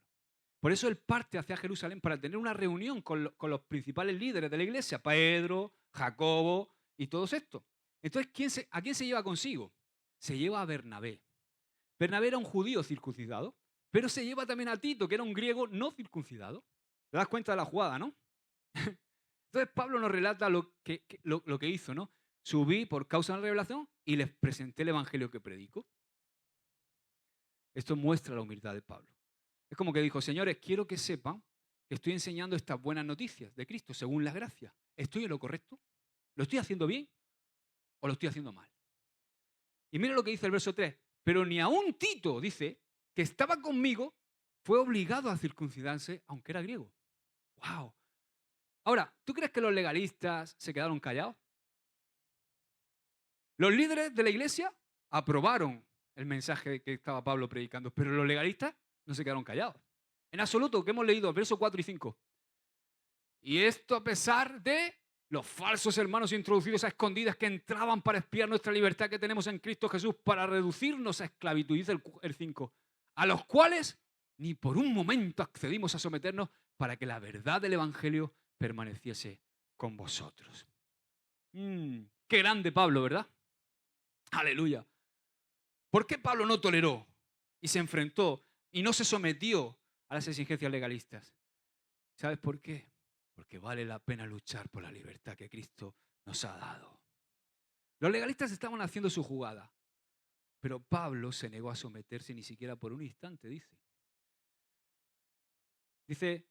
Por eso él parte hacia Jerusalén para tener una reunión con los principales líderes de la iglesia, Pedro, Jacobo y todos estos. Entonces, ¿a quién se lleva consigo? Se lleva a Bernabé. Bernabé era un judío circuncidado, pero se lleva también a Tito, que era un griego no circuncidado. ¿Te das cuenta de la jugada, no? Entonces Pablo nos relata lo que hizo, ¿no? Subí por causa de la revelación y les presenté el evangelio que predico. Esto muestra la humildad de Pablo. Es como que dijo, señores, quiero que sepan que estoy enseñando estas buenas noticias de Cristo según la gracia. ¿Estoy en lo correcto? ¿Lo estoy haciendo bien o lo estoy haciendo mal? Y mira lo que dice el verso 3. Pero ni aun Tito, dice, que estaba conmigo, fue obligado a circuncidarse, aunque era griego. ¡Wow! Ahora, ¿tú crees que los legalistas se quedaron callados? Los líderes de la iglesia aprobaron el mensaje que estaba Pablo predicando, pero los legalistas no se quedaron callados. En absoluto, que hemos leído, versos 4 y 5. Y esto a pesar de los falsos hermanos introducidos a escondidas que entraban para espiar nuestra libertad que tenemos en Cristo Jesús para reducirnos a esclavitud, dice el 5, a los cuales ni por un momento accedimos a someternos para que la verdad del evangelio permaneciese con vosotros. Qué grande Pablo, ¿verdad? Aleluya. ¿Por qué Pablo no toleró y se enfrentó y no se sometió a las exigencias legalistas? ¿Sabes por qué? Porque vale la pena luchar por la libertad que Cristo nos ha dado. Los legalistas estaban haciendo su jugada, pero Pablo se negó a someterse ni siquiera por un instante, dice. Dice,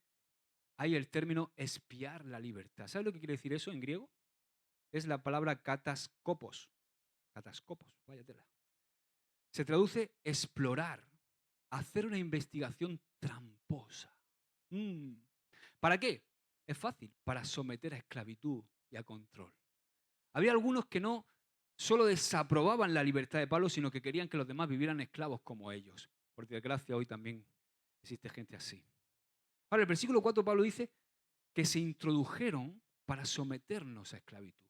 hay el término espiar la libertad. ¿Sabes lo que quiere decir eso en griego? Es la palabra kataskopos. Kataskopos, vaya tela. Se traduce explorar, hacer una investigación tramposa. ¿Para qué? Es fácil, para someter a esclavitud y a control. Había algunos que no solo desaprobaban la libertad de Pablo, sino que querían que los demás vivieran esclavos como ellos. Por desgracia, hoy también existe gente así. Ahora, el versículo 4 Pablo dice que se introdujeron para someternos a esclavitud.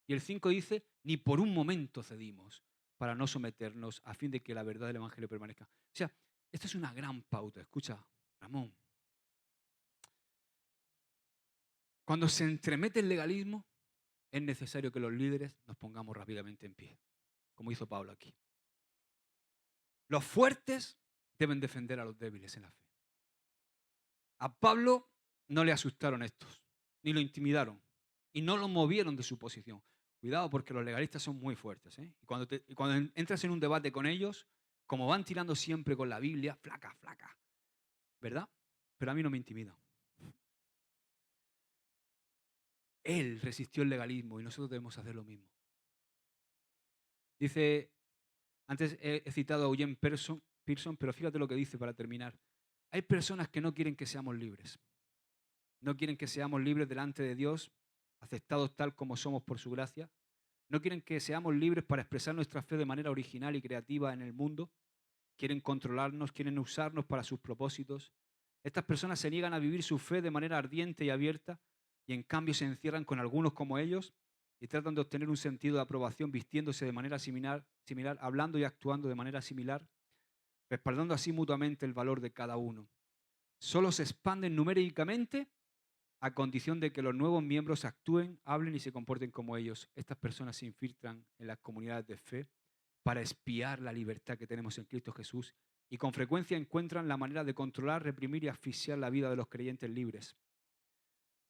Y el 5 dice, ni por un momento cedimos para no someternos a fin de que la verdad del Evangelio permanezca. O sea, esto es una gran pauta. Escucha, Ramón. Cuando se entremete el legalismo, es necesario que los líderes nos pongamos rápidamente en pie, como hizo Pablo aquí. Los fuertes deben defender a los débiles en la fe. A Pablo no le asustaron estos, ni lo intimidaron, y no lo movieron de su posición. Cuidado, porque los legalistas son muy fuertes, ¿eh? Y cuando entras en un debate con ellos, como van tirando siempre con la Biblia, flaca, ¿verdad? Pero a mí no me intimida. Él resistió el legalismo y nosotros debemos hacer lo mismo. Dice, antes he citado a Eugene Pearson, pero fíjate lo que dice para terminar. Hay personas que no quieren que seamos libres. No quieren que seamos libres delante de Dios, aceptados tal como somos por su gracia. No quieren que seamos libres para expresar nuestra fe de manera original y creativa en el mundo. Quieren controlarnos, quieren usarnos para sus propósitos. Estas personas se niegan a vivir su fe de manera ardiente y abierta y en cambio se encierran con algunos como ellos y tratan de obtener un sentido de aprobación vistiéndose de manera similar, hablando y actuando de manera similar, respaldando así mutuamente el valor de cada uno. Solo se expanden numéricamente a condición de que los nuevos miembros actúen, hablen y se comporten como ellos. Estas personas se infiltran en las comunidades de fe para espiar la libertad que tenemos en Cristo Jesús y con frecuencia encuentran la manera de controlar, reprimir y asfixiar la vida de los creyentes libres.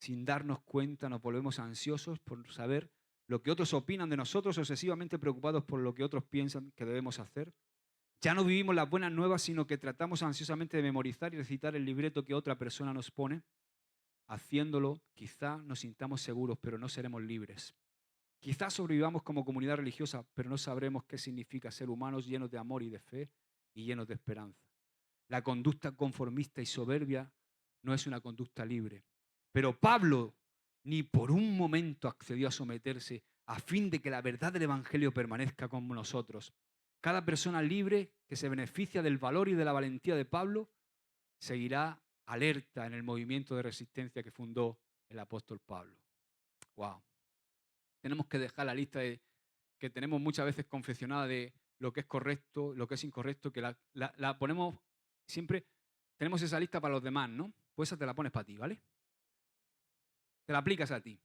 Sin darnos cuenta nos volvemos ansiosos por saber lo que otros opinan de nosotros, obsesivamente preocupados por lo que otros piensan que debemos hacer. Ya no vivimos las buenas nuevas, sino que tratamos ansiosamente de memorizar y recitar el libreto que otra persona nos pone. Haciéndolo, quizá nos sintamos seguros, pero no seremos libres. Quizá sobrevivamos como comunidad religiosa, pero no sabremos qué significa ser humanos llenos de amor y de fe y llenos de esperanza. La conducta conformista y soberbia no es una conducta libre. Pero Pablo ni por un momento accedió a someterse a fin de que la verdad del Evangelio permanezca con nosotros. Cada persona libre que se beneficia del valor y de la valentía de Pablo seguirá alerta en el movimiento de resistencia que fundó el apóstol Pablo. Wow. Tenemos que dejar la lista que tenemos muchas veces confeccionada de lo que es correcto, lo que es incorrecto, que la ponemos siempre, tenemos esa lista para los demás, ¿no? Pues esa te la pones para ti, ¿vale? Te la aplicas a ti.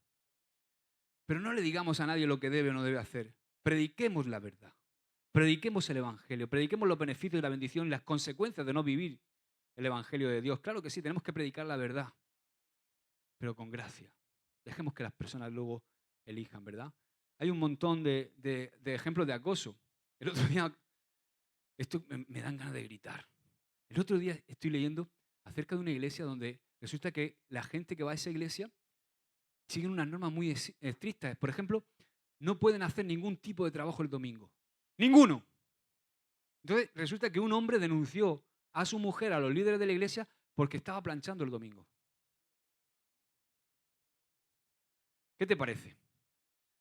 Pero no le digamos a nadie lo que debe o no debe hacer. Prediquemos la verdad. Prediquemos el Evangelio. Prediquemos los beneficios y la bendición y las consecuencias de no vivir el Evangelio de Dios. Claro que sí, tenemos que predicar la verdad, pero con gracia. Dejemos que las personas luego elijan, ¿verdad? Hay un montón de ejemplos de acoso. El otro día, esto me dan ganas de gritar. El otro día estoy leyendo acerca de una iglesia donde resulta que la gente que va a esa iglesia siguen unas normas muy estrictas. Por ejemplo, no pueden hacer ningún tipo de trabajo el domingo. ¡Ninguno! Entonces, resulta que un hombre denunció a su mujer, a los líderes de la iglesia, porque estaba planchando el domingo. ¿Qué te parece?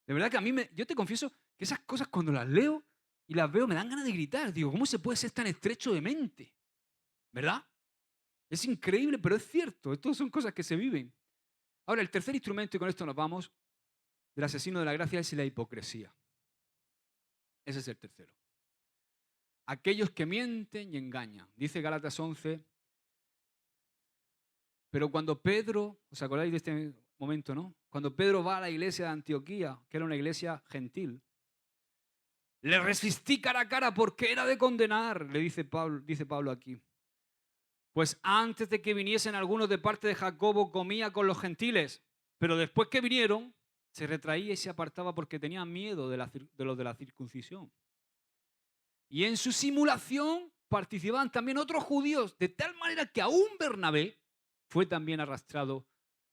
De verdad que yo te confieso que esas cosas cuando las leo y las veo me dan ganas de gritar. Digo, ¿cómo se puede ser tan estrecho de mente? ¿Verdad? Es increíble, pero es cierto. Estas son cosas que se viven. Ahora, el tercer instrumento, y con esto nos vamos, del asesino de la gracia es la hipocresía. Ese es el tercero. Aquellos que mienten y engañan. Dice Gálatas 11. Pero cuando Pedro, ¿os acordáis de este momento, no? Cuando Pedro va a la iglesia de Antioquía, que era una iglesia gentil, le resistí cara a cara porque era de condenar, le dice Pablo aquí. Pues antes de que viniesen algunos de parte de Jacobo, comía con los gentiles, pero después que vinieron, se retraía y se apartaba porque tenía miedo de los de la circuncisión. Y en su simulación participaban también otros judíos, de tal manera que aún Bernabé fue también arrastrado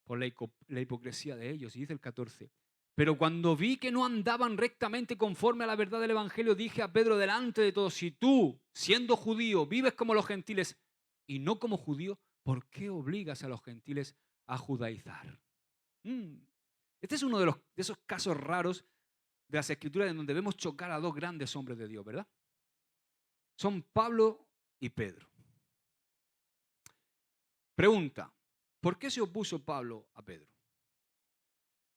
por la hipocresía de ellos. Y dice el 14, pero cuando vi que no andaban rectamente conforme a la verdad del Evangelio, dije a Pedro delante de todos, si tú, siendo judío, vives como los gentiles y no como judío, ¿por qué obligas a los gentiles a judaizar? Este es uno de esos casos raros de las Escrituras en donde vemos chocar a dos grandes hombres de Dios, ¿verdad? Son Pablo y Pedro. Pregunta, ¿por qué se opuso Pablo a Pedro?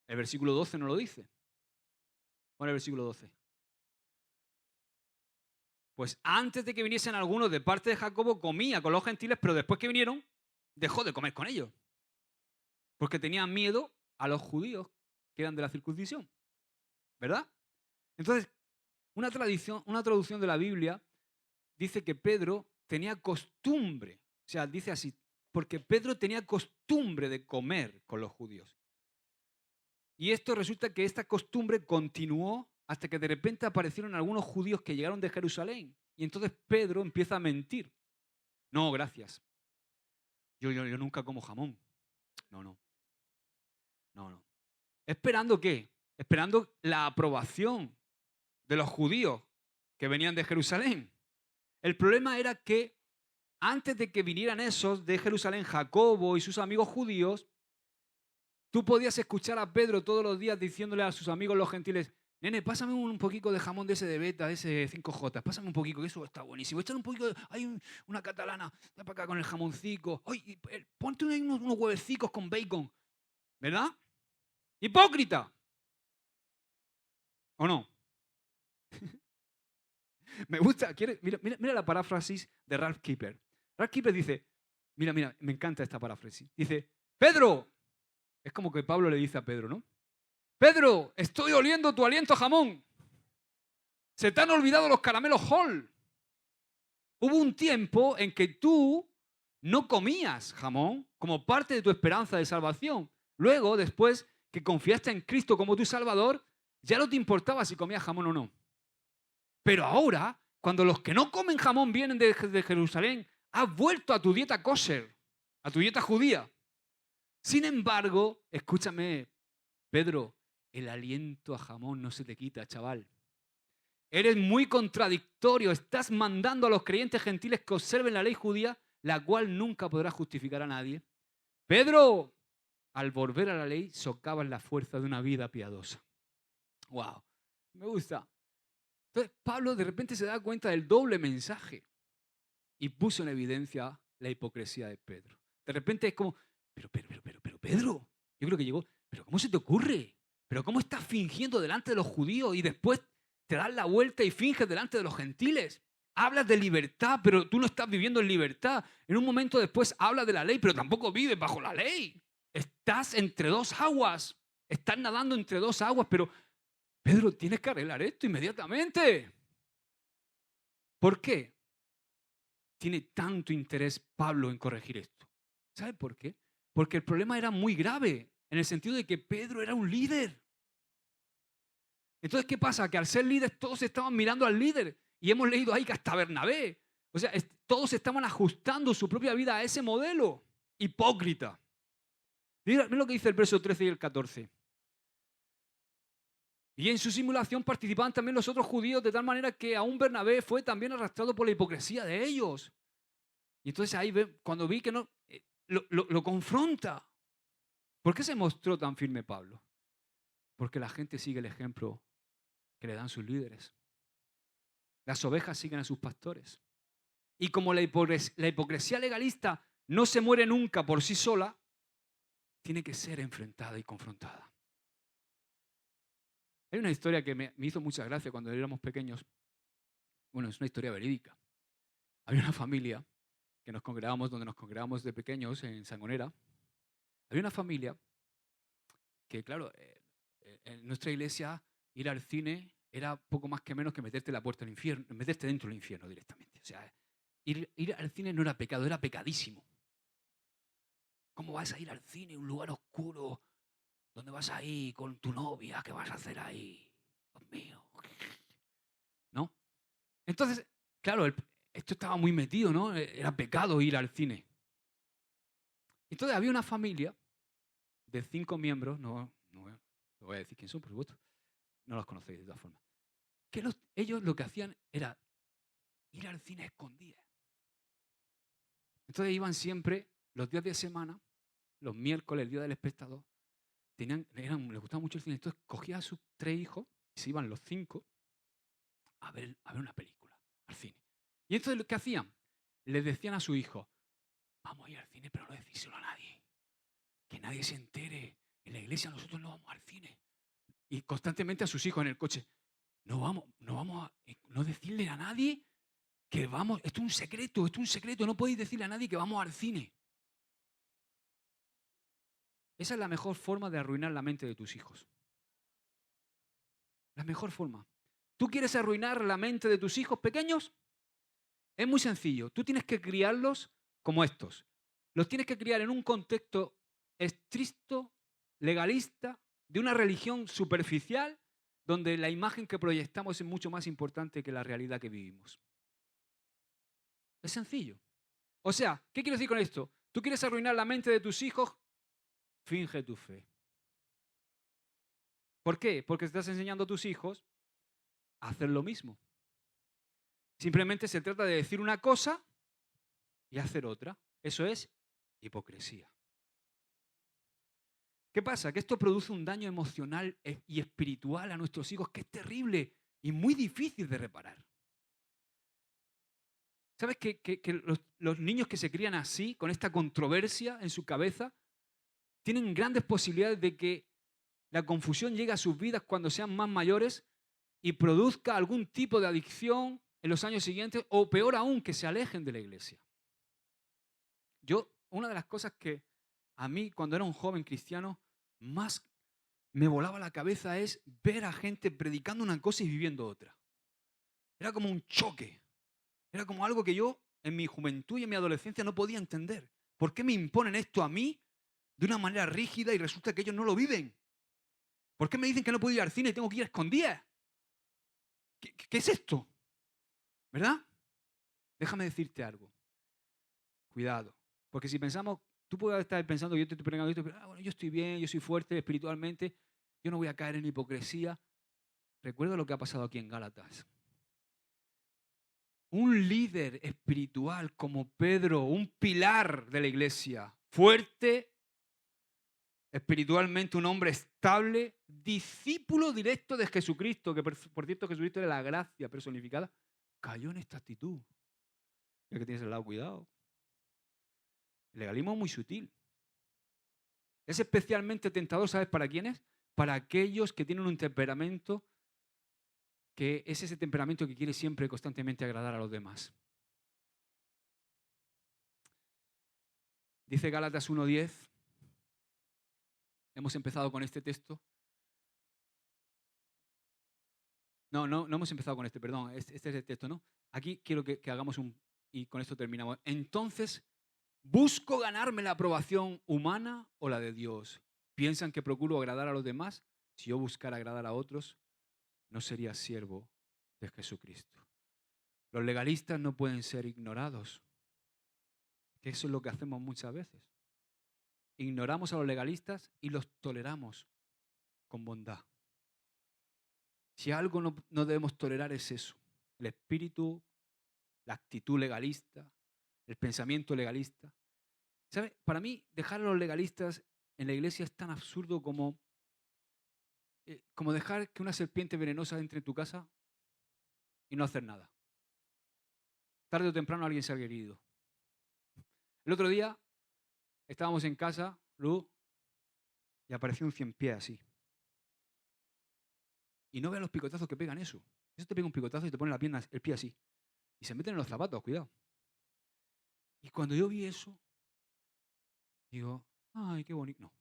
El versículo 12 no lo dice. Pon el versículo 12. Pues antes de que viniesen algunos de parte de Jacobo, comía con los gentiles, pero después que vinieron, dejó de comer con ellos. Porque tenían miedo a los judíos que eran de la circuncisión. ¿Verdad? Entonces, una traducción de la Biblia dice que Pedro tenía costumbre, o sea, dice así, porque Pedro tenía costumbre de comer con los judíos. Y esto resulta que esta costumbre continuó hasta que de repente aparecieron algunos judíos que llegaron de Jerusalén. Y entonces Pedro empieza a mentir. No, gracias. Yo nunca como jamón. No. ¿Esperando qué? Esperando la aprobación de los judíos que venían de Jerusalén. El problema era que antes de que vinieran esos de Jerusalén, Jacobo y sus amigos judíos, tú podías escuchar a Pedro todos los días diciéndole a sus amigos los gentiles: nene, pásame un poquito de jamón de ese de beta, de ese 5J, pásame un poquito, que eso está buenísimo. Échale un poquito, hay una catalana, da para acá con el jamoncico. Oye, ponte unos huevecicos con bacon, ¿verdad? ¡Hipócrita! ¿O no? Me gusta, mira la paráfrasis de Ralph Keeper. Ralph Keeper dice, mira, me encanta esta paráfrasis. Dice, Pedro, es como que Pablo le dice a Pedro, ¿no? Pedro, estoy oliendo tu aliento a jamón. Se te han olvidado los caramelos Hall. Hubo un tiempo en que tú no comías jamón como parte de tu esperanza de salvación. Luego, después que confiaste en Cristo como tu Salvador, ya no te importaba si comías jamón o no. Pero ahora, cuando los que no comen jamón vienen de Jerusalén, has vuelto a tu dieta kosher, a tu dieta judía. Sin embargo, escúchame, Pedro, el aliento a jamón no se te quita, chaval. Eres muy contradictorio. Estás mandando a los creyentes gentiles que observen la ley judía, la cual nunca podrá justificar a nadie. Pedro, al volver a la ley, socavas la fuerza de una vida piadosa. ¡Wow! Me gusta. Entonces, Pablo de repente se da cuenta del doble mensaje y puso en evidencia la hipocresía de Pedro. De repente es como, pero Pedro, yo creo que llegó, pero ¿cómo se te ocurre? ¿Pero cómo estás fingiendo delante de los judíos y después te das la vuelta y finges delante de los gentiles? Hablas de libertad, pero tú no estás viviendo en libertad. En un momento después hablas de la ley, pero tampoco vives bajo la ley. Estás entre dos aguas. Estás nadando entre dos aguas, pero Pedro, tienes que arreglar esto inmediatamente. ¿Por qué tiene tanto interés Pablo en corregir esto? ¿Sabe por qué? Porque el problema era muy grave, en el sentido de que Pedro era un líder. Entonces, ¿qué pasa? Que al ser líder todos estaban mirando al líder. Y hemos leído ahí que hasta Bernabé. O sea, todos estaban ajustando su propia vida a ese modelo. Hipócrita. Mira lo que dice el verso 13 y el 14. Y en su simulación participaban también los otros judíos, de tal manera que aún Bernabé fue también arrastrado por la hipocresía de ellos. Y entonces ahí cuando vi que no, lo confronta. ¿Por qué se mostró tan firme Pablo? Porque la gente sigue el ejemplo que le dan sus líderes. Las ovejas siguen a sus pastores. Y como la hipocresía legalista no se muere nunca por sí sola, tiene que ser enfrentada y confrontada. Hay una historia que me hizo mucha gracia cuando éramos pequeños. Bueno, es una historia verídica. Había una familia que donde nos congregábamos de pequeños en Sangonera. Había una familia que, claro, en nuestra iglesia ir al cine era poco más que menos que meterte en la puerta del infierno, meterte dentro del infierno directamente. O sea, ir al cine no era pecado, era pecadísimo. ¿Cómo vas a ir al cine, un lugar oscuro, donde vas ahí con tu novia? ¿Qué vas a hacer ahí? Dios mío. ¿No? Entonces, claro, esto estaba muy metido, ¿no? Era pecado ir al cine. Entonces había una familia de 5 miembros, no voy a decir quién son, por supuesto, no los conocéis de todas formas, que ellos lo que hacían era ir al cine a escondidas. Entonces iban siempre los días de semana, los miércoles, el día del espectador, les gustaba mucho el cine. Entonces cogía a sus 3 hijos y se iban los 5 a ver una película al cine. Y entonces, ¿qué hacían? Les decían a su hijo, vamos a ir al cine, pero no decírselo a nadie. Que nadie se entere. En la iglesia nosotros no vamos al cine. Y constantemente a sus hijos en el coche, no decirle a nadie que vamos, esto es un secreto, no podéis decirle a nadie que vamos al cine. Esa es la mejor forma de arruinar la mente de tus hijos. La mejor forma. ¿Tú quieres arruinar la mente de tus hijos pequeños? Es muy sencillo. Tú tienes que criarlos como estos. Los tienes que criar en un contexto estricto, legalista, de una religión superficial, donde la imagen que proyectamos es mucho más importante que la realidad que vivimos. Es sencillo. O sea, ¿qué quiero decir con esto? ¿Tú quieres arruinar la mente de tus hijos? Finge tu fe. ¿Por qué? Porque estás enseñando a tus hijos a hacer lo mismo. Simplemente se trata de decir una cosa y hacer otra. Eso es hipocresía. ¿Qué pasa? Que esto produce un daño emocional y espiritual a nuestros hijos que es terrible y muy difícil de reparar. ¿Sabes que los niños que se crían así, con esta controversia en su cabeza, tienen grandes posibilidades de que la confusión llegue a sus vidas cuando sean más mayores y produzca algún tipo de adicción en los años siguientes o peor aún, que se alejen de la iglesia? Una de las cosas que a mí, cuando era un joven cristiano, más me volaba la cabeza es ver a gente predicando una cosa y viviendo otra. Era como un choque. Era como algo que yo, en mi juventud y en mi adolescencia, no podía entender. ¿Por qué me imponen esto a mí de una manera rígida y resulta que ellos no lo viven? ¿Por qué me dicen que no puedo ir al cine y tengo que ir a escondidas? ¿Qué es esto? ¿Verdad? Déjame decirte algo. Cuidado. Porque si pensamos, tú puedes estar pensando que yo te estoy predicando esto, pero bueno, yo estoy bien, yo soy fuerte espiritualmente, yo no voy a caer en hipocresía. Recuerda lo que ha pasado aquí en Gálatas. Un líder espiritual como Pedro, un pilar de la iglesia, fuerte, espiritualmente un hombre estable, discípulo directo de Jesucristo, que por cierto Jesucristo era la gracia personificada, cayó en esta actitud. Ya que tienes al lado, cuidado. El legalismo es muy sutil. Es especialmente tentador, ¿sabes para quiénes? Para aquellos que tienen un temperamento que es ese temperamento que quiere siempre constantemente agradar a los demás. Dice Gálatas 1:10. Hemos empezado con este texto. No hemos empezado con este, perdón. Este es el texto, ¿no? Aquí quiero que hagamos y con esto terminamos. Entonces, ¿busco ganarme la aprobación humana o la de Dios? ¿Piensan que procuro agradar a los demás? Si yo buscara agradar a otros, no sería siervo de Jesucristo. Los legalistas no pueden ser ignorados. Que eso es lo que hacemos muchas veces. Ignoramos a los legalistas y los toleramos con bondad. Si algo no debemos tolerar es eso. El espíritu, la actitud legalista, el pensamiento legalista. ¿Sabe? Para mí, dejar a los legalistas en la iglesia es tan absurdo como dejar que una serpiente venenosa entre en tu casa y no hacer nada. Tarde o temprano alguien se ha herido. El otro día estábamos en casa, Lu, y apareció un 100 pies así. Y no vean los picotazos que pegan eso. Eso te pega un picotazo y te pone la pierna, el pie así. Y se meten en los zapatos, cuidado. Y cuando yo vi eso, digo, ay, qué bonito. No.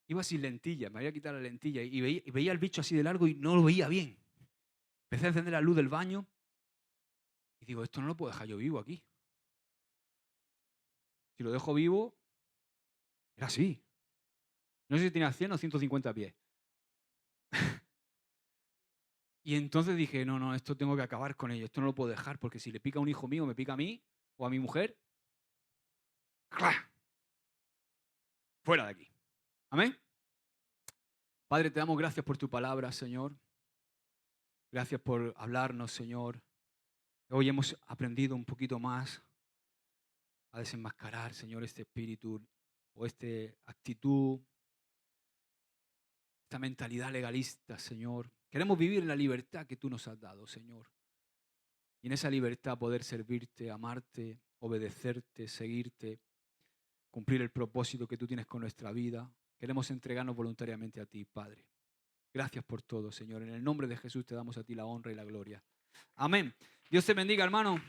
Iba sin lentilla, me había quitado la lentilla y veía el bicho así de largo y no lo veía bien. Empecé a encender la luz del baño y digo, esto no lo puedo dejar yo vivo aquí. Si lo dejo vivo, era así. No sé si tenía 100 o 150 pies. Y entonces dije, no, esto tengo que acabar con ello, esto no lo puedo dejar, porque si le pica a un hijo mío, me pica a mí o a mi mujer, ¡clah! Fuera de aquí. Amén. Padre, te damos gracias por tu palabra, Señor. Gracias por hablarnos, Señor. Hoy hemos aprendido un poquito más a desenmascarar, Señor, este espíritu o esta actitud, esta mentalidad legalista, Señor. Queremos vivir en la libertad que tú nos has dado, Señor. Y en esa libertad poder servirte, amarte, obedecerte, seguirte, cumplir el propósito que tú tienes con nuestra vida. Queremos entregarnos voluntariamente a ti, Padre. Gracias por todo, Señor. En el nombre de Jesús te damos a ti la honra y la gloria. Amén. Dios te bendiga, hermano.